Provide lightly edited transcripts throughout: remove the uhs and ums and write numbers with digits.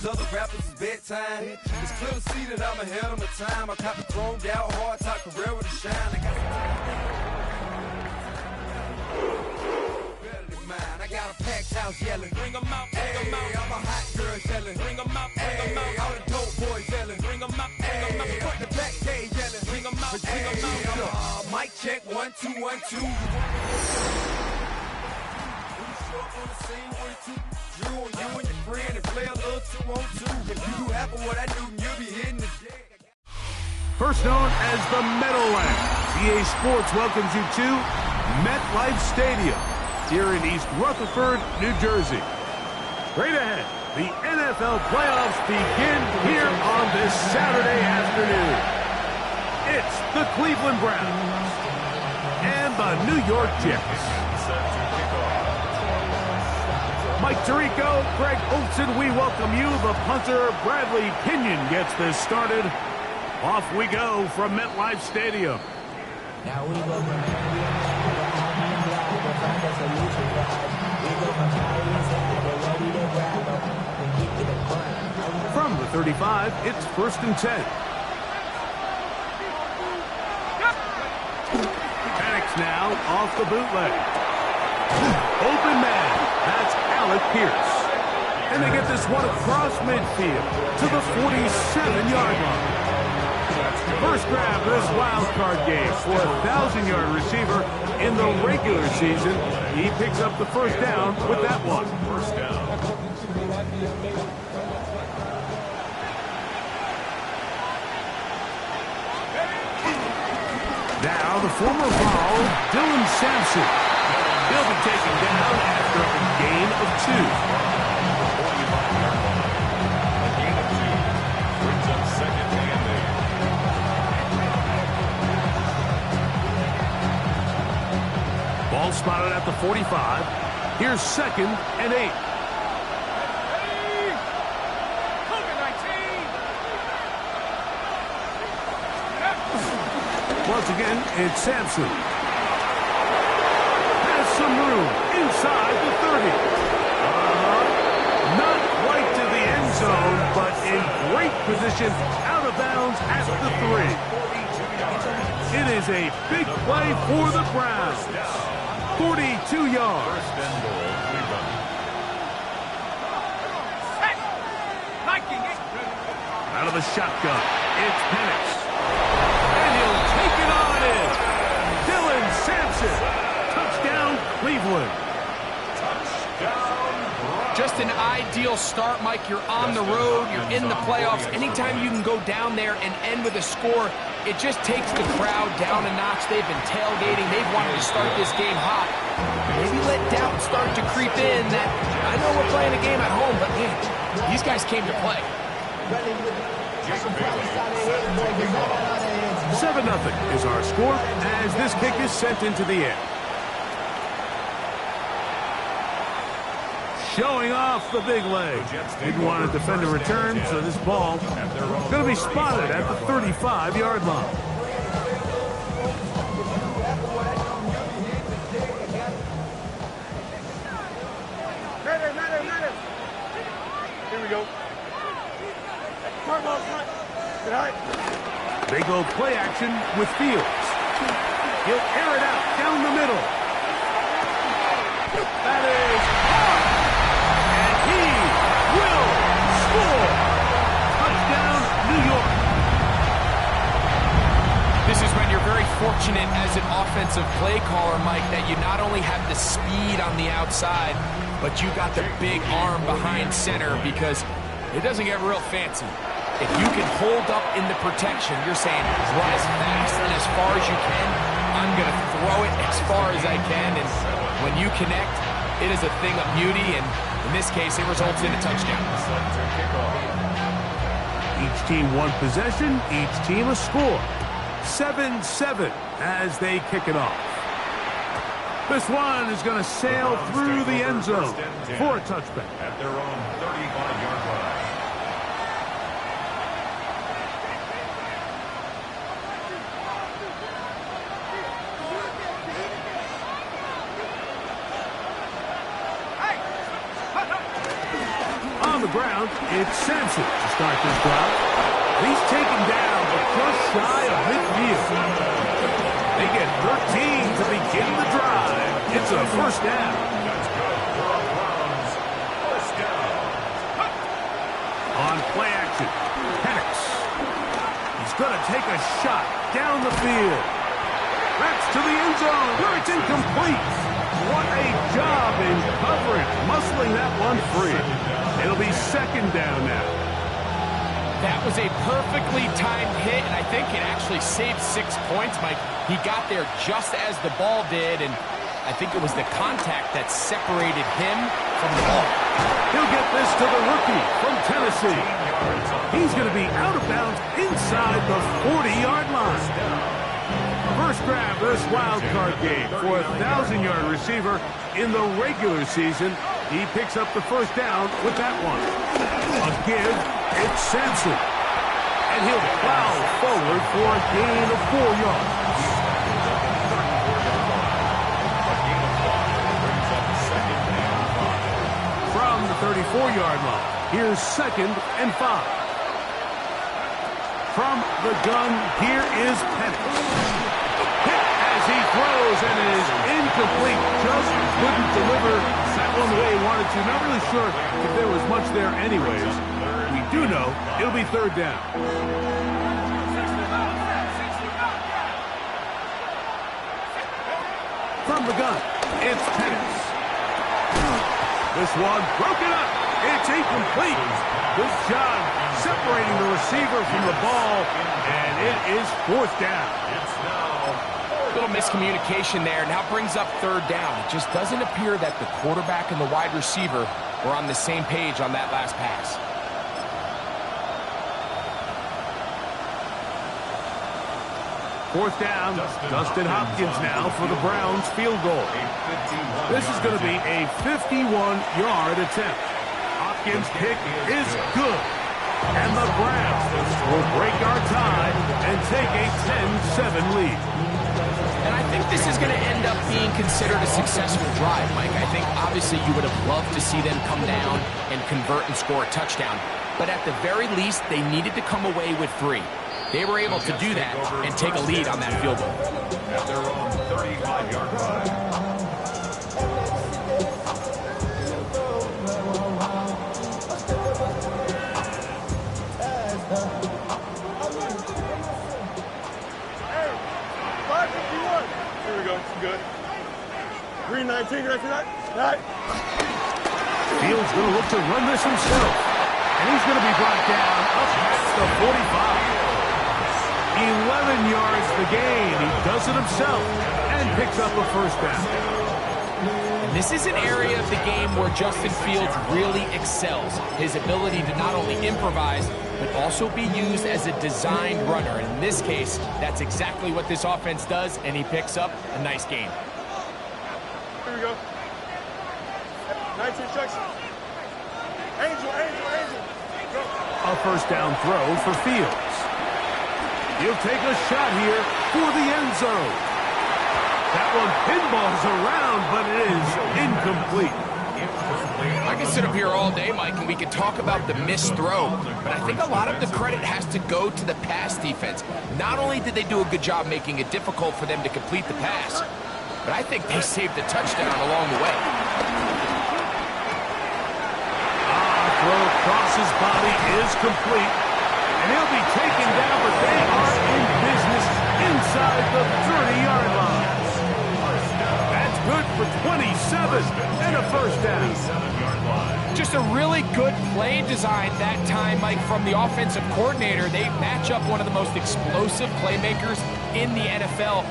Other rappers is bedtime. It's clear to see that I'm ahead of my time. I caught the thrown out, hard top career with a shine. I got better than mine. I got a packed house yelling, bring 'em out, bring 'em out. I'm a hot girl yelling, bring 'em out, bring 'em out. All the dope boys yelling, bring 'em out, bring 'em out. Front the back gate yelling, bring 'em out, bring 'em out. Mic check, 1 2 1 2. On the scene with you, Drew on you and your friend and play a little 2-on-2. If you do half of what I do, you'll be hitting the deck. First known as the Meadowlands, EA Sports welcomes you to MetLife Stadium here in East Rutherford, New Jersey. Straight ahead, the NFL playoffs begin here on this Saturday afternoon. It's the Cleveland Browns and the New York Jets. Mike Tirico, Greg Olson, we welcome you. The punter, Bradley Pinion, gets this started. Off we go from MetLife Stadium. Now we go from the 35, it's 1st and 10. Panics now off the bootleg. Open man. That's Alec Pierce. And they get this one across midfield to the 47-yard line. First grab of this wild card game for a 1,000-yard receiver in the regular season. He picks up the first down with that one. First down. Now the former Vol, Dylan Sampson. He'll be taken down after a gain of 2. Brings up second and 8. Ball spotted at the 45. Here's 2nd and 8. Once again, it's Sampson. Some room inside the 30. Not quite to the end zone, but in great position out of bounds at the 3. It is a big play for the Browns. 42 yards. Out of the shotgun, it's Penix. And he'll take it on in. Dylan Sampson. Touchdown, Cleveland. Just an ideal start, Mike. You're on the road. You're in the playoffs. Anytime you can go down there and end with a score, it just takes the crowd down a notch. They've been tailgating. They've wanted to start this game hot. Maybe let doubt start to creep in that I know we're playing a game at home, but man, these guys came to play. 7-0 is our score as this kick is sent into the air. Showing off the big leg. Didn't want to defend a return, so this ball going to be spotted at the 35-yard line. Here we go. They go play action with Fields. He'll air it out down the middle. That is hard. And he will score. Touchdown, New York. This is when you're very fortunate as an offensive play caller, Mike, that you not only have the speed on the outside, but you got the big arm behind center because it doesn't get real fancy. If you can hold up in the protection, you're saying run as fast and as far as you can. I'm going to throw it as far as I can. And when you connect, it is a thing of beauty. And in this case, it results in a touchdown. Each team one possession, each team a score. 7-7 as they kick it off. This one is going to sail through the end zone for a touchback. At their own 35-yard line. On the ground, it's Sampson to start this drive. He's taken down, but just shy of midfield. They get 13 to begin the drive. It's a first down. On play action, Penix. He's going to take a shot down the field. That's to the end zone, where it's incomplete. What a job in coverage, muscling that one free. It'll be second down now. That was a perfectly timed hit, and I think it actually saved 6 points, Mike. He got there just as the ball did, and I think it was the contact that separated him from the ball. He'll get this to the rookie from Tennessee. He's going to be out of bounds inside the 40-yard line. First grab this wild card game for a 1,000-yard receiver in the regular season. He picks up the first down with that one. A give, it's Sampson. And he'll plow forward for a gain of 4 yards. From the 34-yard line, here's 2nd and 5. From the gun, here is Penix. As he throws, and it is incomplete. Just couldn't deliver that one the way he wanted to. Not really sure if there was much there anyways. We do know it'll be third down. From the gun, it's Penix. This one broken up. It's incomplete. Good job separating the receiver from the ball, and it is fourth down. Little miscommunication there. Now brings up third down. It just doesn't appear that the quarterback and the wide receiver were on the same page on that last pass. Fourth down, Dustin Hopkins now for the Browns field goal. This is going to be a 51-yard attempt. Hopkins' kick is good. And the Browns will break our tie and take a 10-7 lead. And I think this is going to end up being considered a successful drive, Mike. I think obviously you would have loved to see them come down and convert and score a touchdown. But at the very least, they needed to come away with 3. They were able to do that and take a lead on that field goal. At their own 35-yard line. Here we go. Good. 319. You ready for that? All right. Fields going to look to run this himself. And he's going to be brought down up past the 45. 11 yards the gain. He does it himself and picks up a first down. And this is an area of the game where Justin Fields really excels. His ability to not only improvise, but also be used as a designed runner. And in this case, that's exactly what this offense does, and he picks up a nice gain. Here we go. 19 checks. Angel. Go. A first down throw for Fields. He'll take a shot here for the end zone. That one pinballs around, but it is incomplete. I can sit up here all day, Mike, and we can talk about the missed throw, but I think a lot of the credit has to go to the pass defense. Not only did they do a good job making it difficult for them to complete the pass, but I think they saved the touchdown along the way. Throw across his body is complete, and he'll be taken down, but they are in business inside the 30-yard line. That's good for 27 and a first down. Just a really good play design that time, Mike, from the offensive coordinator. They match up one of the most explosive playmakers in the NFL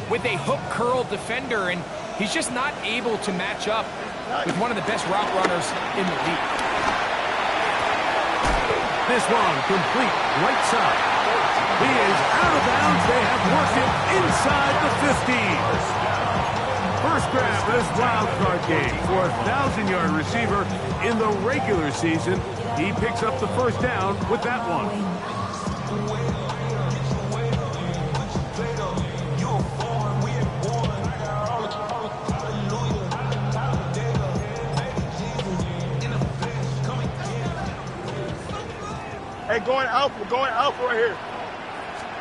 with a hook curl defender, and he's just not able to match up with one of the best route runners in the league. This one complete right side. He is out of bounds. They have worked it inside the 50. First grab of this wild card game for a 1,000-yard receiver in the regular season. He picks up the first down with that one. Hey, going out right here.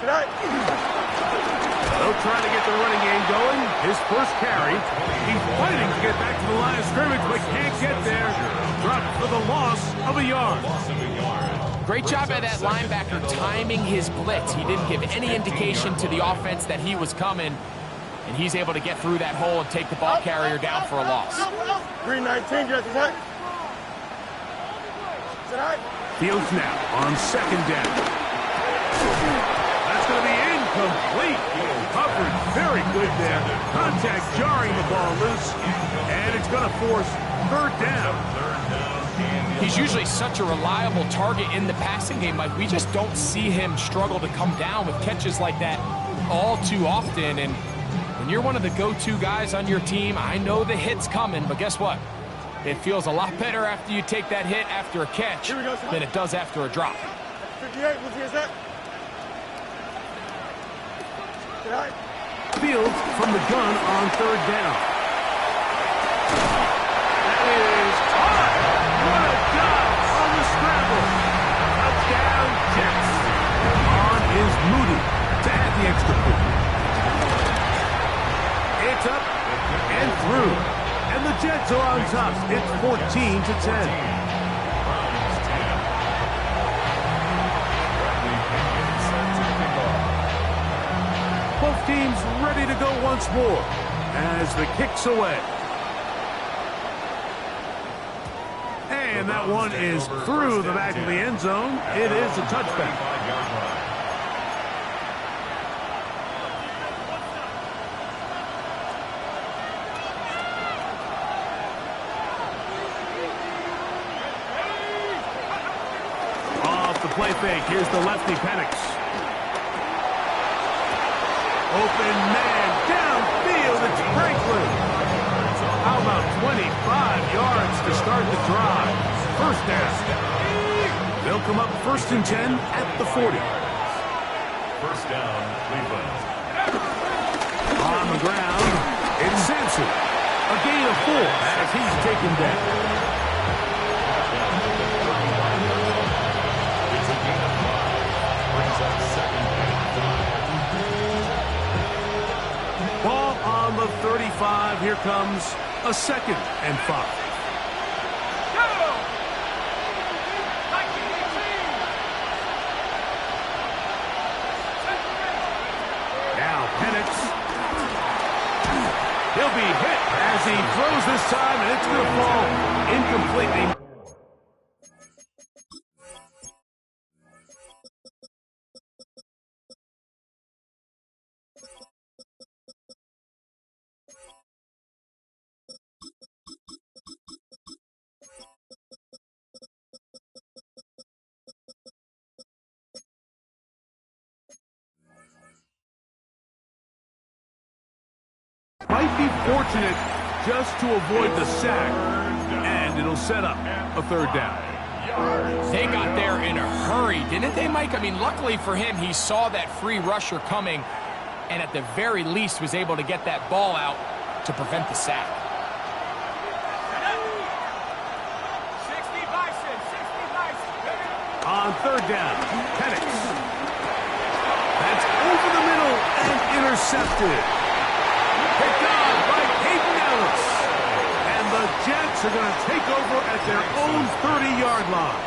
Tonight. They'll try to get the running game going. His first carry. He's fighting to get back to the line of scrimmage, but can't get there. Dropped for the loss of a yard. Great job by that linebacker timing his blitz. He didn't give any indication to the offense that he was coming, and he's able to get through that hole and take the ball carrier down for a loss. 319, just tonight. Fields now on second down. That's going to be incomplete. Coverage very good there. Contact jarring the ball loose, and it's going to force third down. He's usually such a reliable target in the passing game. Like, we just don't see him struggle to come down with catches like that all too often. And when you're one of the go-to guys on your team, I know the hit's coming, but guess what? It feels a lot better after you take that hit after a catch than it does after a drop. 58, what's your set? Fields from the gun on third down. That is caught. What a dodge on the scramble. Touchdown, Jets. On is Moody to add the extra point. It's up and through. And the Jets are on top. It's 14-10. Both teams ready to go once more as the kick's away. And that one is through the back of the end zone. It is a touchback. Off the play fake. Here's the lefty, Penix. Open man, downfield, it's Franklin. How about 25 yards to start the drive? First down. They'll come up 1st and 10 at the 40. First down, Cleveland. On the ground, it's Sampson. A gain of 4 as he's taken down. It's a gain of 5. Brings up second and 5. Ball on the 35. Here comes a 2nd and 5. Now Penix. He'll be hit as he throws this time, and it's going to fall incompletely. Might be fortunate just to avoid the sack, and it'll set up a 3rd down. They got there in a hurry, didn't they, Mike? I mean, luckily for him, he saw that free rusher coming, and at the very least was able to get that ball out to prevent the sack. 60 Bison, 60 Bison. On 3rd down, Penix. That's over the middle and intercepted. Picked on by Hayden Ellis. And the Jets are going to take over at their own 30-yard line.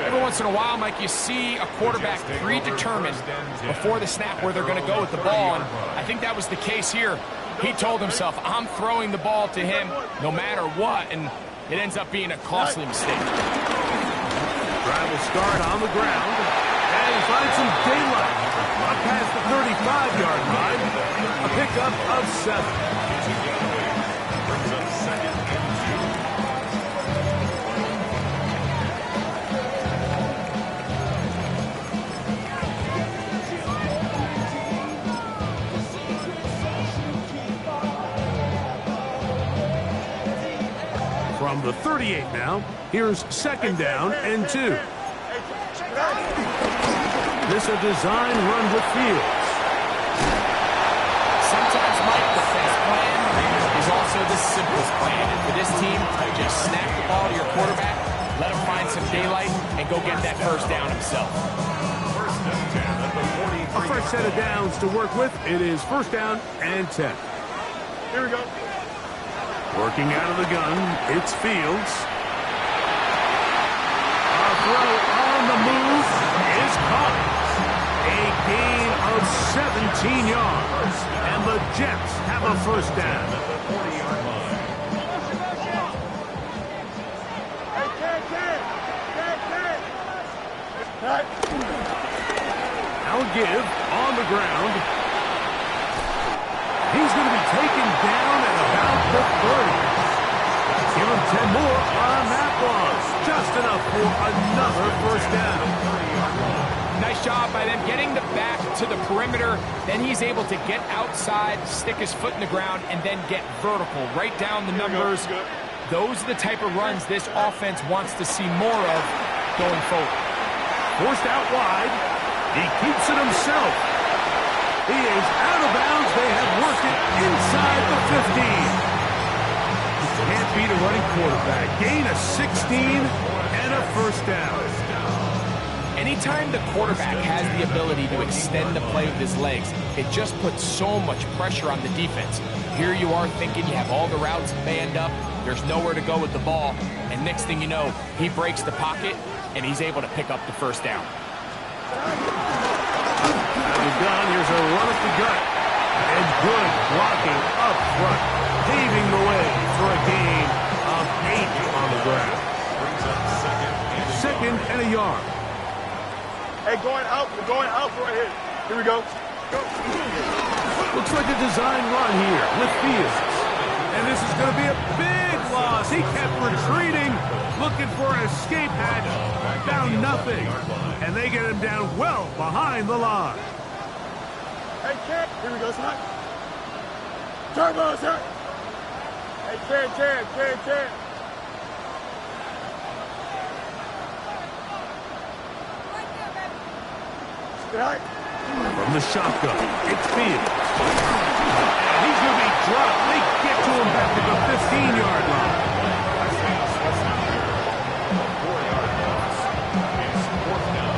Every once in a while, Mike, you see a quarterback predetermined before the snap where they're going to go with the ball, and I think that was the case here. He told himself, I'm throwing the ball to him no matter what, and it ends up being a costly mistake. Drive will start on the ground and find some daylight up past the 35-yard line. A pickup of 7. Brings up second and 2. From the 38 now, here's 2nd down and 2. This a design run with Fields. Sometimes, Mike, the best plan is also the simplest plan. And for this team, just snap the ball to your quarterback, let him find some daylight and go get that first down himself. First and 10 at the 43. A fresh set of downs to work with. It is first down and 10. Here we go. Working out of the gun, it's Fields. A throw on the move is caught. A gain of 17 yards. And the Jets have a first down. At the 40-yard line. Now give on the ground. He's going to be taken down at about the 30. Give him 10 more on that one. Just enough for another first down. Nice job by them getting the back to the perimeter. Then he's able to get outside, stick his foot in the ground, and then get vertical. Right down the numbers. Those are the type of runs this offense wants to see more of going forward. Forced out wide. He keeps it himself. He is out of bounds. They have worked it inside the 15. Can't beat a running quarterback. Gain of 16 and a first down. Anytime the quarterback has the ability to extend the play with his legs, it just puts so much pressure on the defense. Here you are thinking you have all the routes manned up, there's nowhere to go with the ball, and next thing you know, he breaks the pocket, and he's able to pick up the first down. Out of the gun, here's a run up the gut. And good blocking up front, paving the way for a gain of 8 on the ground. Brings up Second and a yard. Hey, going out right here. Here we go. Go. Looks like a design run here with Fields. And this is going to be a big loss. He kept retreating, looking for an escape hatch. Found nothing. And they get him down well behind the line. Hey, Ken. Here we go, son. Turbo, sir. Hey, Ken. Good night. From the shotgun, it's Fields. And he's going to be dropped. They get to him back at the 15-yard line. 4-yard loss. It's fourth down.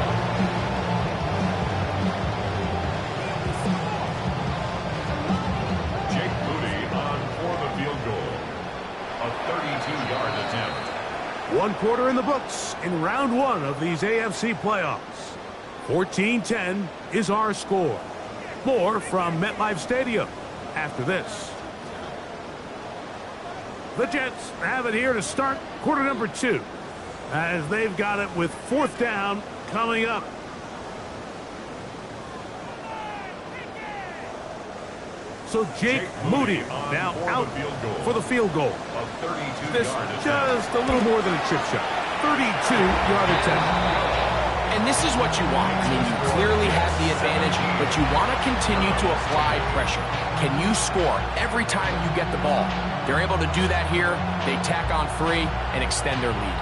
Jake Moody on for the field goal. A 32-yard attempt. 1 quarter in the books in round 1 of these AFC playoffs. 14-10 is our score. More from MetLife Stadium after this. The Jets have it here to start quarter number 2 as they've got it with 4th down coming up. So Jake Moody now out for the field goal. A 32-yard This attempt. just a little more than a chip shot. 32-yard attempt. And this is what you want. I mean, you clearly have the advantage, but you want to continue to apply pressure. Can you score every time you get the ball? They're able to do that here. They tack on 3 and extend their lead.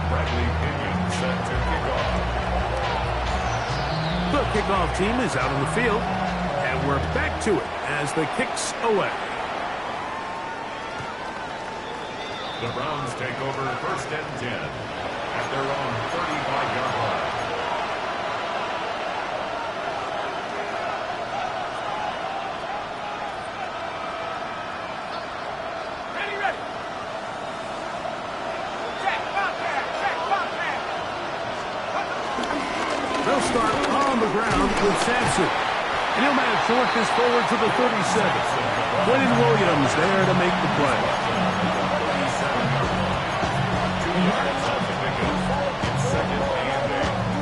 Bradley Pinion set to kick off. The kickoff team is out on the field, and we're back to it as the kicks away. The Browns take over first and 10 at their own 35-yard line. Ready. Check, Bobcat. They'll start on the ground with Sampson. And he'll manage to work this forward to the 37. Quentin Williams there to make the play. 2 yards off the pickup. It's second and 8.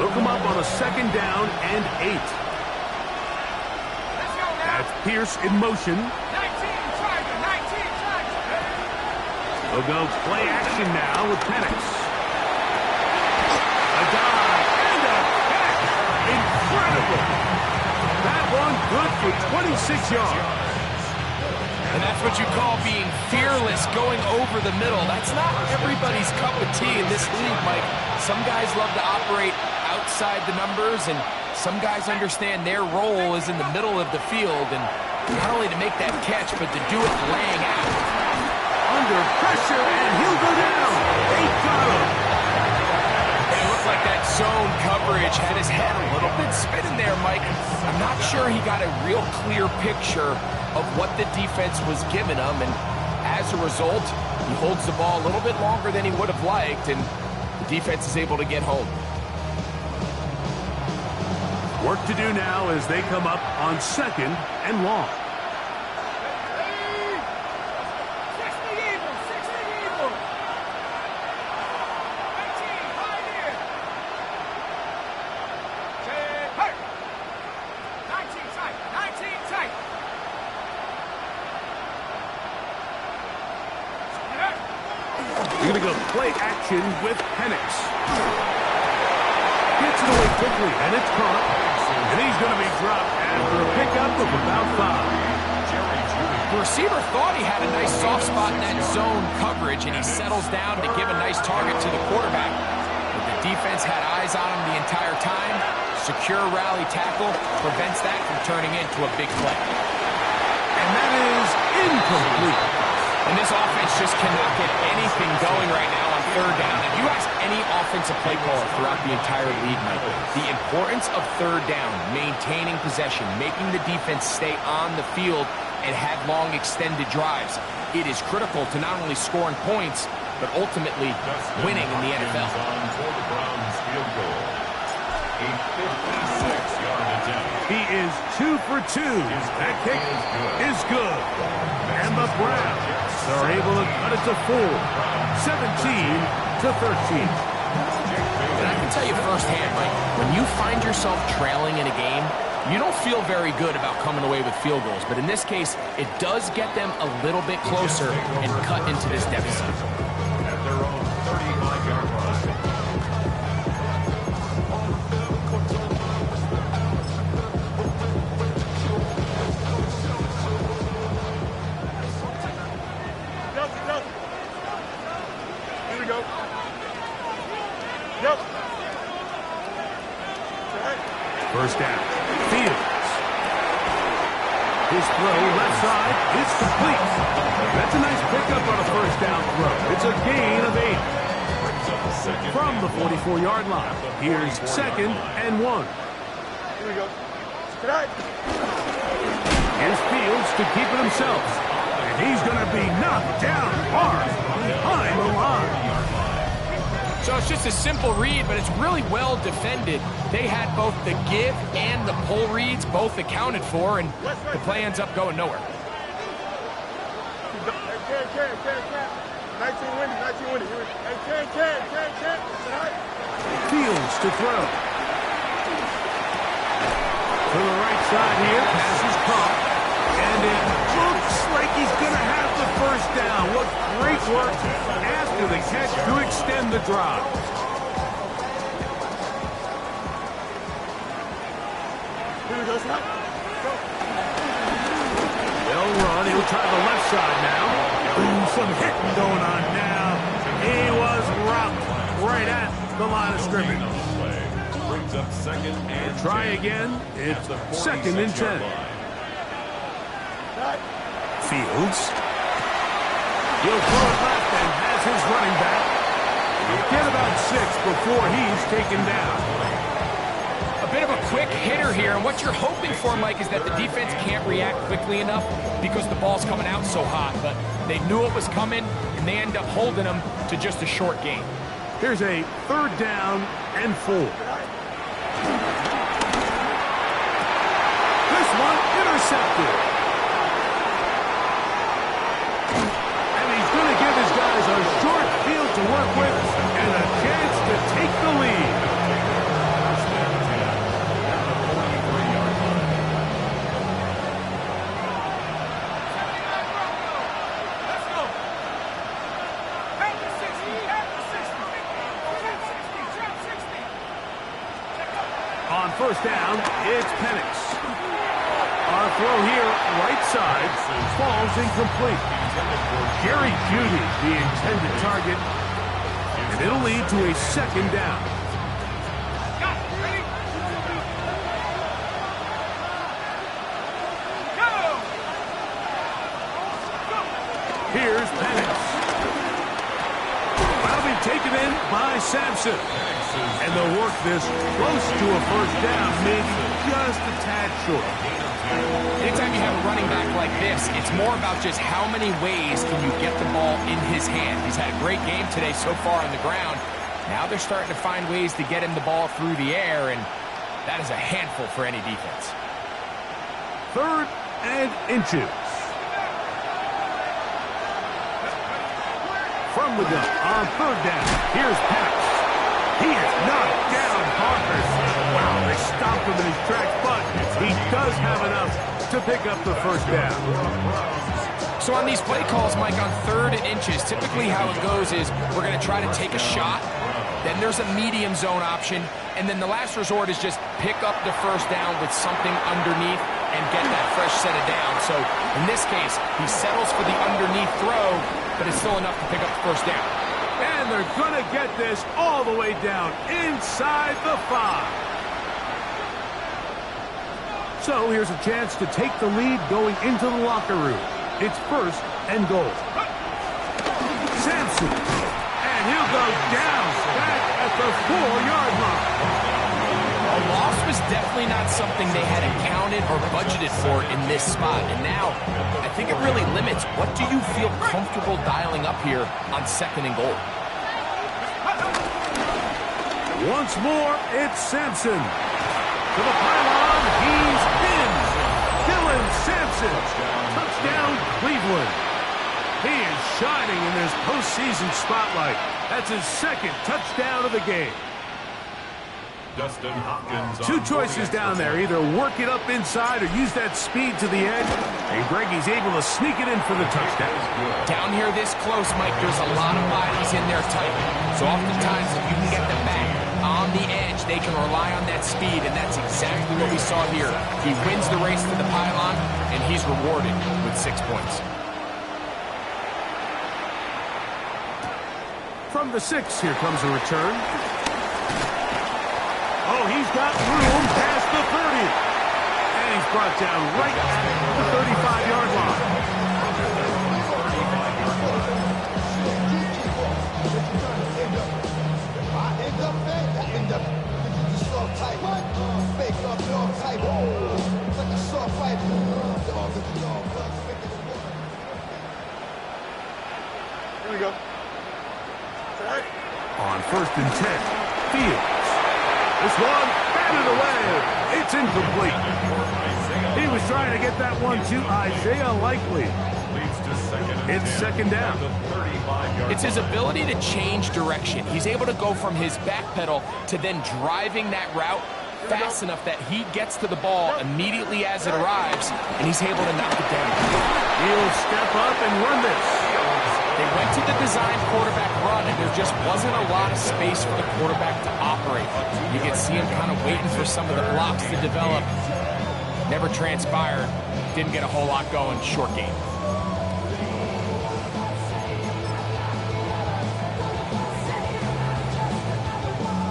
Look him up on a 2nd down and 8. That's Pierce in motion. 19 Charger. They'll go play action now with Penix. A dive and a catch. Incredible. That one good for 26 yards. And that's what you call being fearless, going over the middle. That's not everybody's cup of tea in this league, Mike. Some guys love to operate outside the numbers, and some guys understand their role is in the middle of the field, and not only to make that catch, but to do it laying out. Under pressure, and he'll go down. They got him. It looked like that zone coverage had his head a little bit spinning there, Mike. I'm not sure he got a real clear picture of what the defense was giving him, and as a result, he holds the ball a little bit longer than he would have liked, and the defense is able to get home. Work to do now as they come up on 2nd and long. You're going to go play action with Penix. Gets it away quickly, and it's caught. And he's going to be dropped after a pickup of about 5. The receiver thought he had a nice soft spot in that zone coverage, and he settles down to give a nice target to the quarterback. But the defense had eyes on him the entire time. Secure rally tackle prevents that from turning into a big play. And that is incomplete. And this offense just cannot get anything going right now on 3rd down. If you ask any offensive play caller throughout the entire league, Mike, the importance of 3rd down, maintaining possession, making the defense stay on the field and have long extended drives, it is critical to not only scoring points, but ultimately winning in the NFL. He is 2 for 2. That kick is good. And the Browns are able to cut it to 4, 17-13. And I can tell you firsthand, Mike, when you find yourself trailing in a game, you don't feel very good about coming away with field goals. But in this case, it does get them a little bit closer and cut into this deficit. At their own 35-yard line. First down. Fields. His throw left side is complete. That's a nice pickup on a first down throw. It's a gain of 8. From the 44-yard line, here's 2nd and 1. Here we go. Here's Fields to keep it himself. And he's going to be knocked down hard behind the line. So it's just a simple read, but it's really well defended. They had both the give and the pull reads both accounted for, and the play ends up going nowhere. 19 winning. Hey, Fields to throw. To the right side here, pass is caught. And it looks like he's going to have the first down. What great work after the catch to extend the drive. Here we go, Scott. They'll run. He'll try the left side now. Ooh, some hitting going on now. He was rocked right at the line of scrimmage. Brings up 2nd and Try again. It's 2nd and 10. Fields. He'll throw it left and has his running back. He'll get about 6 before he's taken down. A bit of a quick hitter here, and what you're hoping for, Mike, is that the defense can't react quickly enough because the ball's coming out so hot, but they knew it was coming, and they end up holding them to just a short gain. Here's a 3rd down and 4. This one intercepted. And he's going to give his guys a short field to work with and a chance to take the lead. On first down, it's Penix. On a throw here, right side, falls incomplete. Jerry Jeudy, the intended target, and it'll lead to a 2nd down. Here's Penix. That'll be taken in by Sampson. And they'll work this close to a first down, maybe just a tad short. Anytime you have a running back like this, it's more about just how many ways can you get the ball in his hand. He's had a great game today so far on the ground. Now they're starting to find ways to get him the ball through the air, and that is a handful for any defense. 3rd and inches. From the gun on 3rd down. Here's Penix. He is knocked down Hawkers. Wow, they stopped him in his tracks, but he does have enough to pick up the first down. So on these play calls, Mike, on 3rd and inches, typically how it goes is we're going to try to take a shot, then there's a medium zone option, and then the last resort is just pick up the first down with something underneath and get that fresh set of downs. So in this case, he settles for the underneath throw, but it's still enough to pick up the first down. And they're going to get this all the way down inside the 5. So here's a chance to take the lead going into the locker room. It's 1st and goal. Sampson. And he'll go down back at the 4-yard line. A loss was definitely not something they had accounted or budgeted for in this spot. And now, I think it really limits what do you feel comfortable dialing up here on 2nd and goal. Once more, it's Sampson. To the pylon, he's in. Dylan Sampson. Touchdown, Cleveland. He is shining in this postseason spotlight. That's his 2nd touchdown of the game. Dustin Hopkins. 2 choices down there. Either work it up inside or use that speed to the edge. And Greggy's able to sneak it in for the touchdown. Down here this close, Mike, there's a lot of bodies in there tight. So oftentimes, if you can get them back on the edge, they can rely on that speed, and that's exactly what we saw here. He wins the race to the pylon, and he's rewarded with 6 points. From the 6, here comes a return. Oh, he's got room past the 30. And he's brought down right at the 35-yard line. Here we go. On 1st and 10, Fields. This one, batted away. It's incomplete. He was trying to get that one to Isaiah Likely. It's 2nd down. It's his ability to change direction. He's able to go from his back pedal to then driving that route fast enough that he gets to the ball immediately as it arrives, and he's able to knock it down. He'll step up and run this. They went to the design quarterback run, and there just wasn't a lot of space for the quarterback to operate. You could see him kind of waiting for some of the blocks to develop. Never transpired. Didn't get a whole lot going. Short game.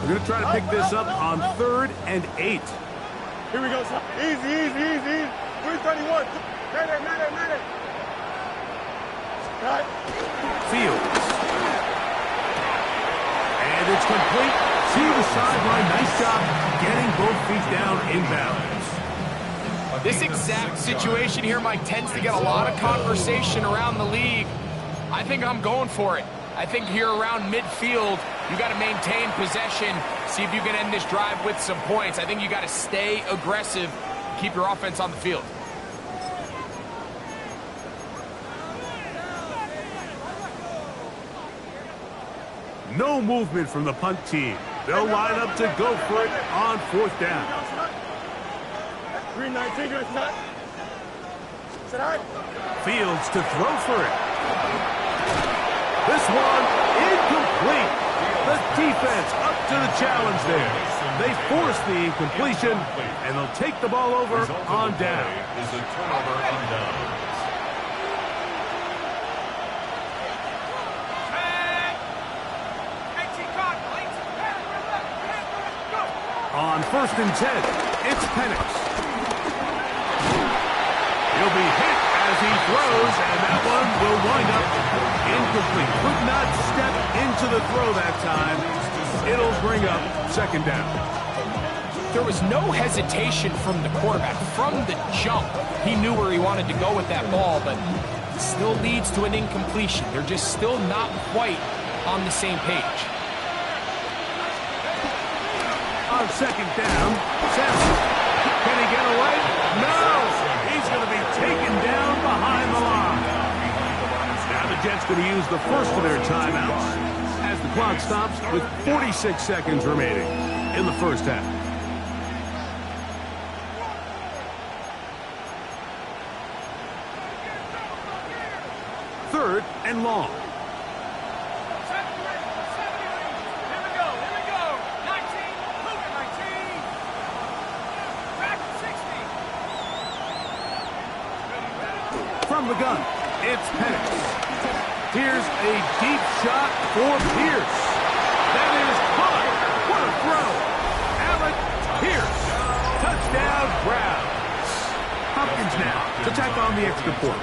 We're going to try to pick this up on 3rd and 8. Here we go, son. Easy. 331. Man. Right. Fields. And it's complete to the sideline. Nice job getting both feet down inbounds. This exact situation here, Mike, tends to get a lot of conversation around the league. I think I'm going for it. I think here around midfield, you got to maintain possession, see if you can end this drive with some points. I think you got to stay aggressive, keep your offense on the field. No movement from the punt team. They'll line up to go for it on 4th down. 319, good shot. Sit out. Fields to throw for it. This one incomplete. The defense up to the challenge there. They force the incompletion, and they'll take the ball over on down. Is a turnover on down. On 1st and 10, it's Penix. He'll be hit as he throws, and that one will wind up incomplete. Could not step into the throw that time. It'll bring up second down. There was no hesitation from the quarterback. From the jump, he knew where he wanted to go with that ball, but it still leads to an incompletion. They're just still not quite on the same page. On second down, Sampson. Can he get away? No! He's going to be taken down behind the line. Now the Jets going to use the first of their timeouts as the clock stops with 46 seconds remaining in the first half. Third and long. From the gun, it's Penix. Here's a deep shot for Pierce. That is high. What a throw. Alec Pierce. Touchdown, Browns. Hopkins now to tack on the extra point.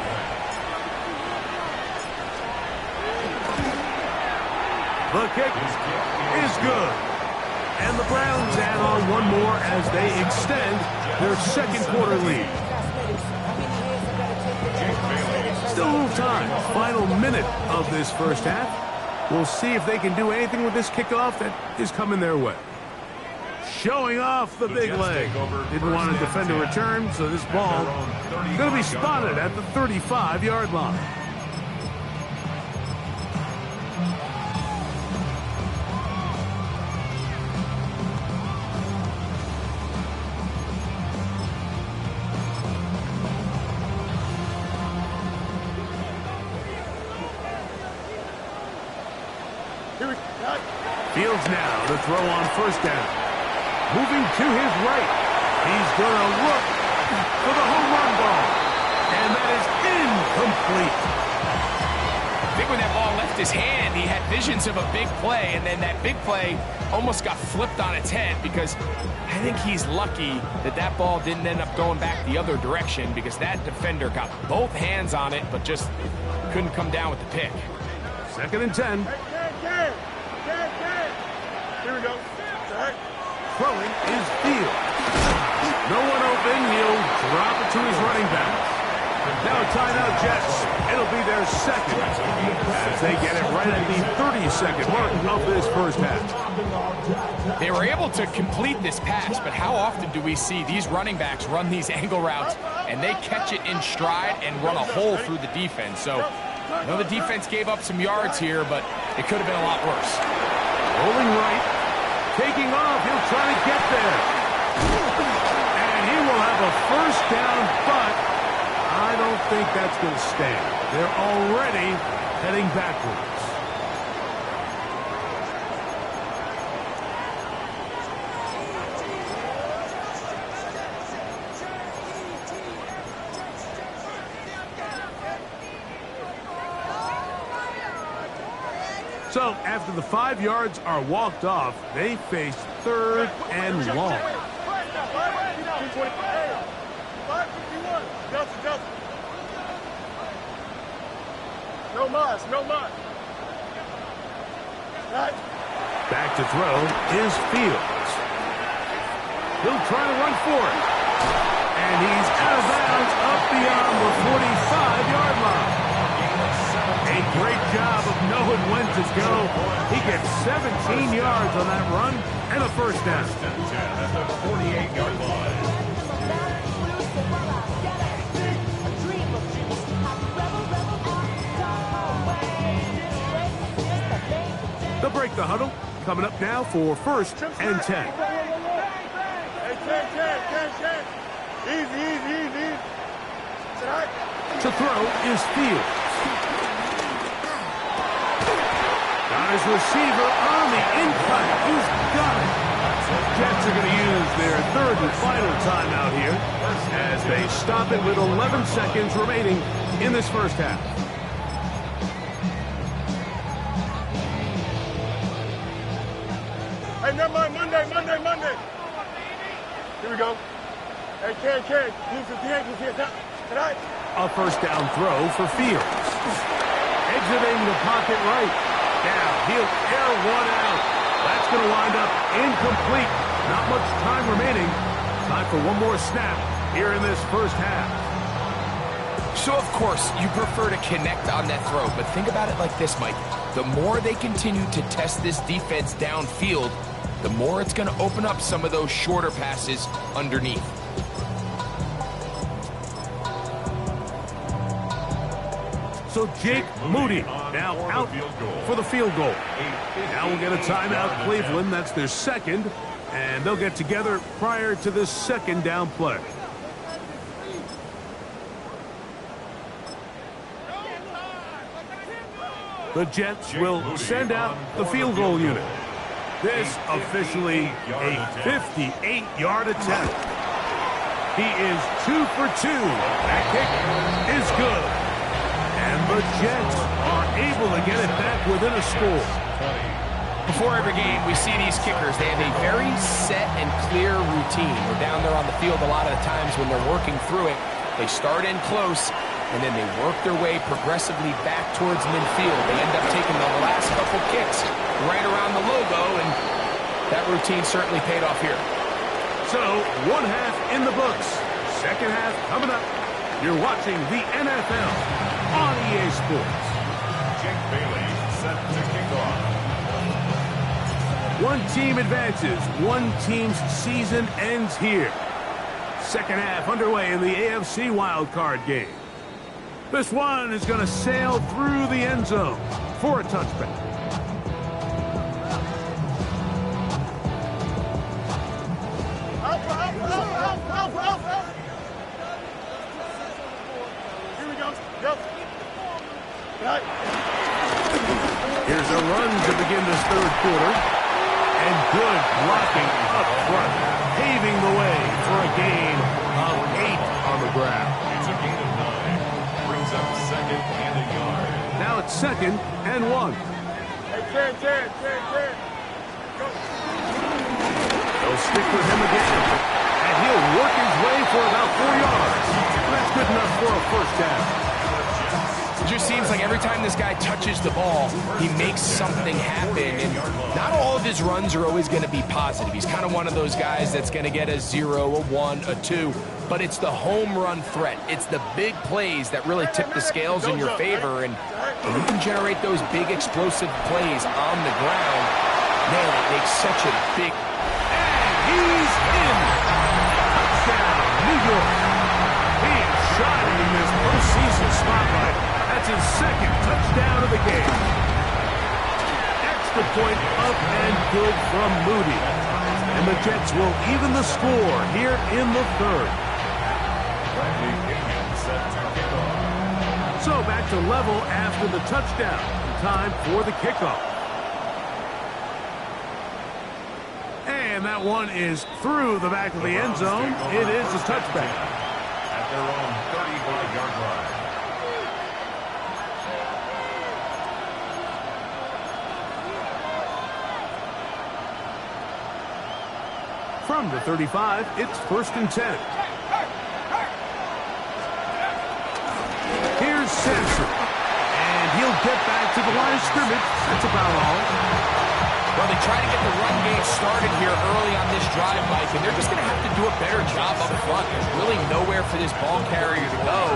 The kick is good. And the Browns add on one more as they extend their second quarter lead. Still a little time. Final minute of this first half. We'll see if they can do anything with this kickoff that is coming their way. Showing off the big leg. Didn't want to defend a return, so this ball is going to be spotted at the 35-yard line. Fields now to throw on first down. Moving to his right. He's going to look for the home run ball. And that is incomplete. I think when that ball left his hand, he had visions of a big play, and then that big play almost got flipped on its head because I think he's lucky that that ball didn't end up going back the other direction because that defender got both hands on it but just couldn't come down with the pick. Second and 10. Here we go. Throwing is Fields. No one open. He'll drop it to his running back. Now a timeout, Jets. It'll be their second as they get it right at the 30-second mark of this first half. They were able to complete this pass, but how often do we see these running backs run these angle routes and they catch it in stride and run a hole through the defense? So I know the defense gave up some yards here, but it could have been a lot worse. Rolling right, taking off, he'll try to get there. And he will have a first down, but I don't think that's going to stand. They're already heading backwards. So, after the 5 yards are walked off, they face third and long. No mas, no mas. Back to throw is Fields. He'll try to run for it. And he's out of bounds up beyond the 45-yard line. A great job of knowing when to go. He gets 17 yards on that run and a first down. At the 48-yard line. They'll break the huddle. Coming up now for first and 10. Hey, 10. Easy. To throw is Fields. Got his receiver on the in-cut. He's got it. Jets are going to use their third and final timeout here as they stop it with 11 seconds remaining in this first half. Hey, never mind. Monday. Here we go. Hey, Ken. Use his hand. A first down throw for Fields. Exiting the pocket right. Now he'll air one out. That's going to wind up incomplete. Not much time remaining. Time for one more snap here in this first half. So, of course, you prefer to connect on that throw, but think about it like this, Mike. The more they continue to test this defense downfield, the more it's going to open up some of those shorter passes underneath. So Jake Moody now out for the field goal. Now we'll get a timeout, Cleveland. That's their second, and they'll get together prior to this second down play. The Jets will send out the field goal unit. This officially a 58-yard attempt. He is 2 for 2. That kick is good. And the Jets are able to get it back within a score. Before every game, we see these kickers. They have a very set and clear routine. We're down there on the field a lot of the times when they're working through it. They start in close, and then they work their way progressively back towards midfield. They end up taking the last couple kicks right around the logo, and that routine certainly paid off here. So, one half in the books. Second half coming up. You're watching the NFL on EA Sports. Jake Bailey set to kick off. One team advances. One team's season ends here. Second half underway in the AFC wildcard game. This one is going to sail through the end zone for a touchback. Here we go. Go. Right. Here's a run to begin this third quarter. And good blocking up front, paving the way for a gain of 8 on the ground. It's a gain of 9. Brings up second and a yard. Now it's 2nd and 1. Hey, Ted. Go. They'll stick with him again. And he'll work his way for about 4 yards. That's good enough for a first down. It just seems like every time this guy touches the ball, he makes something happen. And not all of his runs are always going to be positive. He's kind of one of those guys that's going to get a 0, a 1, a 2. But it's the home run threat. It's the big plays that really tip the scales in your favor. And when you can generate those big explosive plays on the ground, man, it makes such a big... And he's in. Touchdown, New York. He is shining in this postseason spotlight. That's his second touchdown of the game. Extra point up and good from Moody. And the Jets will even the score here in the third. Bradley Pinion set to kick off. So back to level after the touchdown. Time for the kickoff. And that one is through the back of the end zone. It is a touchback. At their own 35-yard line. From the 35, it's 1st and 10. Here's Sampson. And he'll get back to the line of scrimmage. That's about all. Well, they try to get the run game started here early on this drive, Mike, and they're just going to have to do a better job up front. There's really nowhere for this ball carrier to go.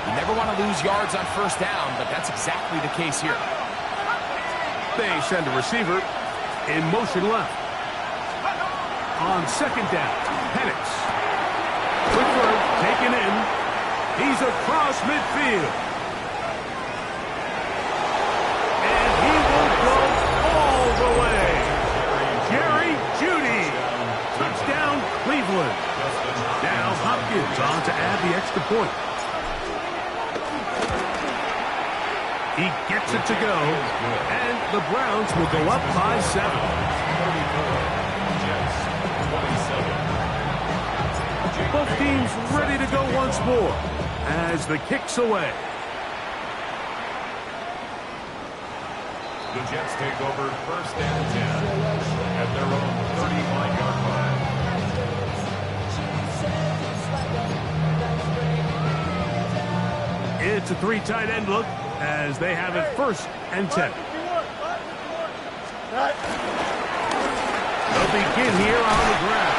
You never want to lose yards on first down, but that's exactly the case here. They send a receiver in motion left. On second down, Penix. Quickly taken in. He's across midfield. And he will go all the way. Jerry Jeudy. Touchdown, Cleveland. Now Hopkins on to add the extra point. He gets it to go. And the Browns will go up by 7. Both teams ready to go once more as the kick's away. The Jets take over 1st and 10 at their own 35-yard line. It's a 3 tight end look as they have it 1st and 10. They'll begin here on the ground.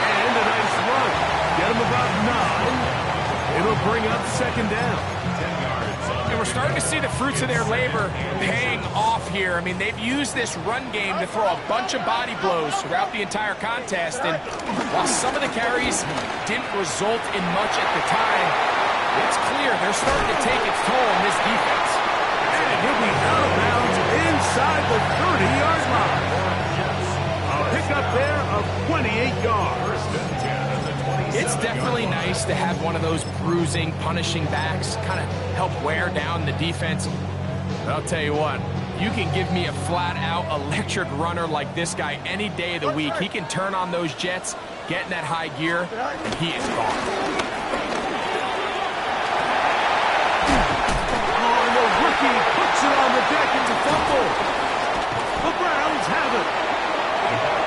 And a nice run. Get them about 9. It'll bring up 2nd down. 10 yards. And we're starting to see the fruits of their labor paying off here. I mean, they've used this run game to throw a bunch of body blows throughout the entire contest. And while some of the carries didn't result in much at the time, it's clear they're starting to take its toll on this defense. And he'll be out of bounds inside the 30-yard line. A pickup there of 28 yards. First and 10 at the 27. It's definitely nice to have one of those bruising, punishing backs kind of help wear down the defense. But I'll tell you what, you can give me a flat-out electric runner like this guy any day of the week. He can turn on those jets, get in that high gear, and he is gone. Rookie puts it on the deck. It's a fumble. The Browns have it.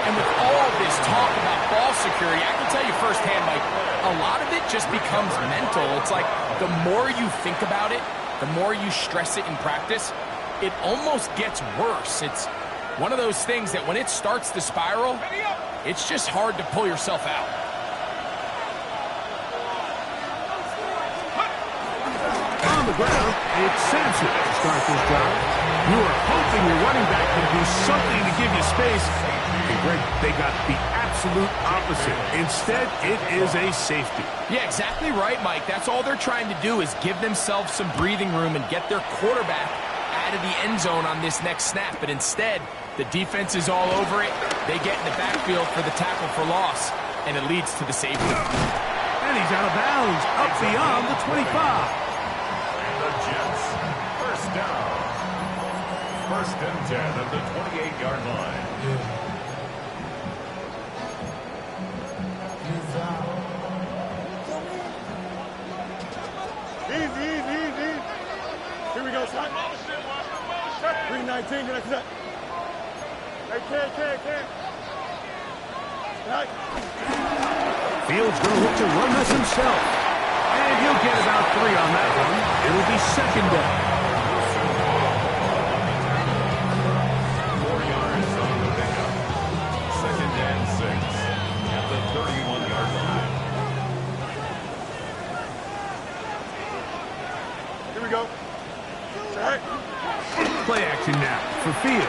And with all this talk about ball security, I can tell you firsthand, Mike, a lot of it just becomes mental. It's like the more you think about it, the more you stress it in practice, it almost gets worse. It's one of those things that when it starts to spiral, it's just hard to pull yourself out. On the ground, it's Sampson to start this drive. You are hoping your running back can do something to give you space. And Greg, they got the absolute opposite. Instead, it is a safety. Yeah, exactly right, Mike. That's all they're trying to do is give themselves some breathing room and get their quarterback out of the end zone on this next snap. But instead, the defense is all over it. They get in the backfield for the tackle for loss, and it leads to the safety. And he's out of bounds, up beyond the 25. The Jets, first down. First and 10 at the 28-yard line. Easy. Here we go, son. 319, get that. Hey, Ken. Right. Fields going to look to run this himself. And he'll get about 3 on that one. It'll be 2nd down. 4 yards on the pickup. 2nd and 6 at the 31-yard line. Here we go. Right. Play action now for Fields.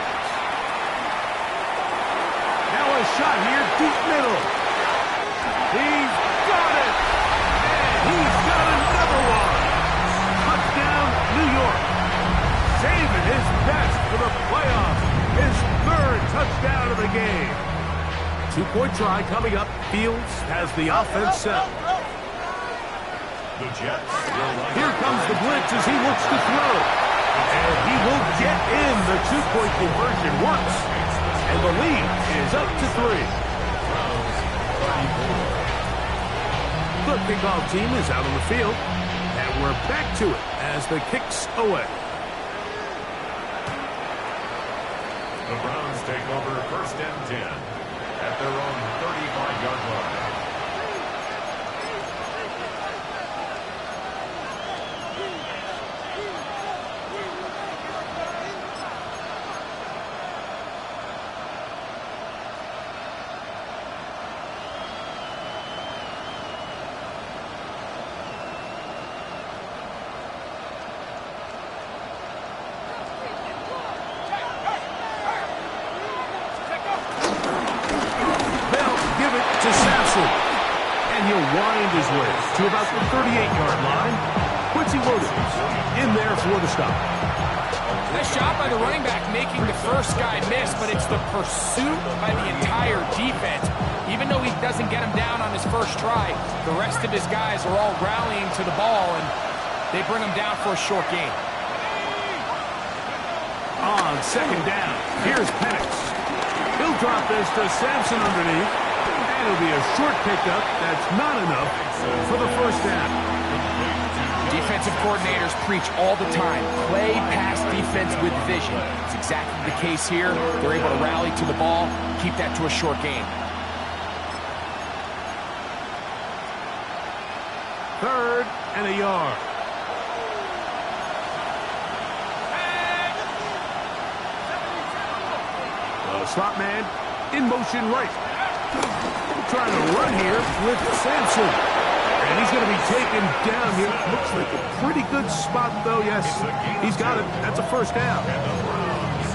Now a shot here, deep middle. He's got it. And he's got another one. Touchdown, New York. Saving his best for the playoffs. His 3rd touchdown of the game. 2-point try coming up. Fields has the offense set. The Jets will line Here comes the blitz as he looks to throw. And he will get in the 2-point conversion once. And the lead is up to 3. The kickoff team is out on the field. And we're back to it as the kick's away. The Browns take over 1st and 10 at their own 35-yard line. Wind his way to about the 38-yard line. Quincy Williams in there for the stop. Nice job by the running back making the first guy miss, but it's the pursuit by the entire defense. Even though he doesn't get him down on his first try, the rest of his guys are all rallying to the ball, and they bring him down for a short gain. On 2nd down, here's Penix. He'll drop this to Sampson underneath. It'll be a short pickup. That's not enough for the 1st down. Defensive coordinators preach all the time. Play pass defense with vision. It's exactly the case here. They're able to rally to the ball, keep that to a short gain. 3rd and a yard. slot man in motion right. Trying to run here with Sampson. And he's going to be taken down here. Looks like a pretty good spot, though. Yes, he's got it. That's a first down.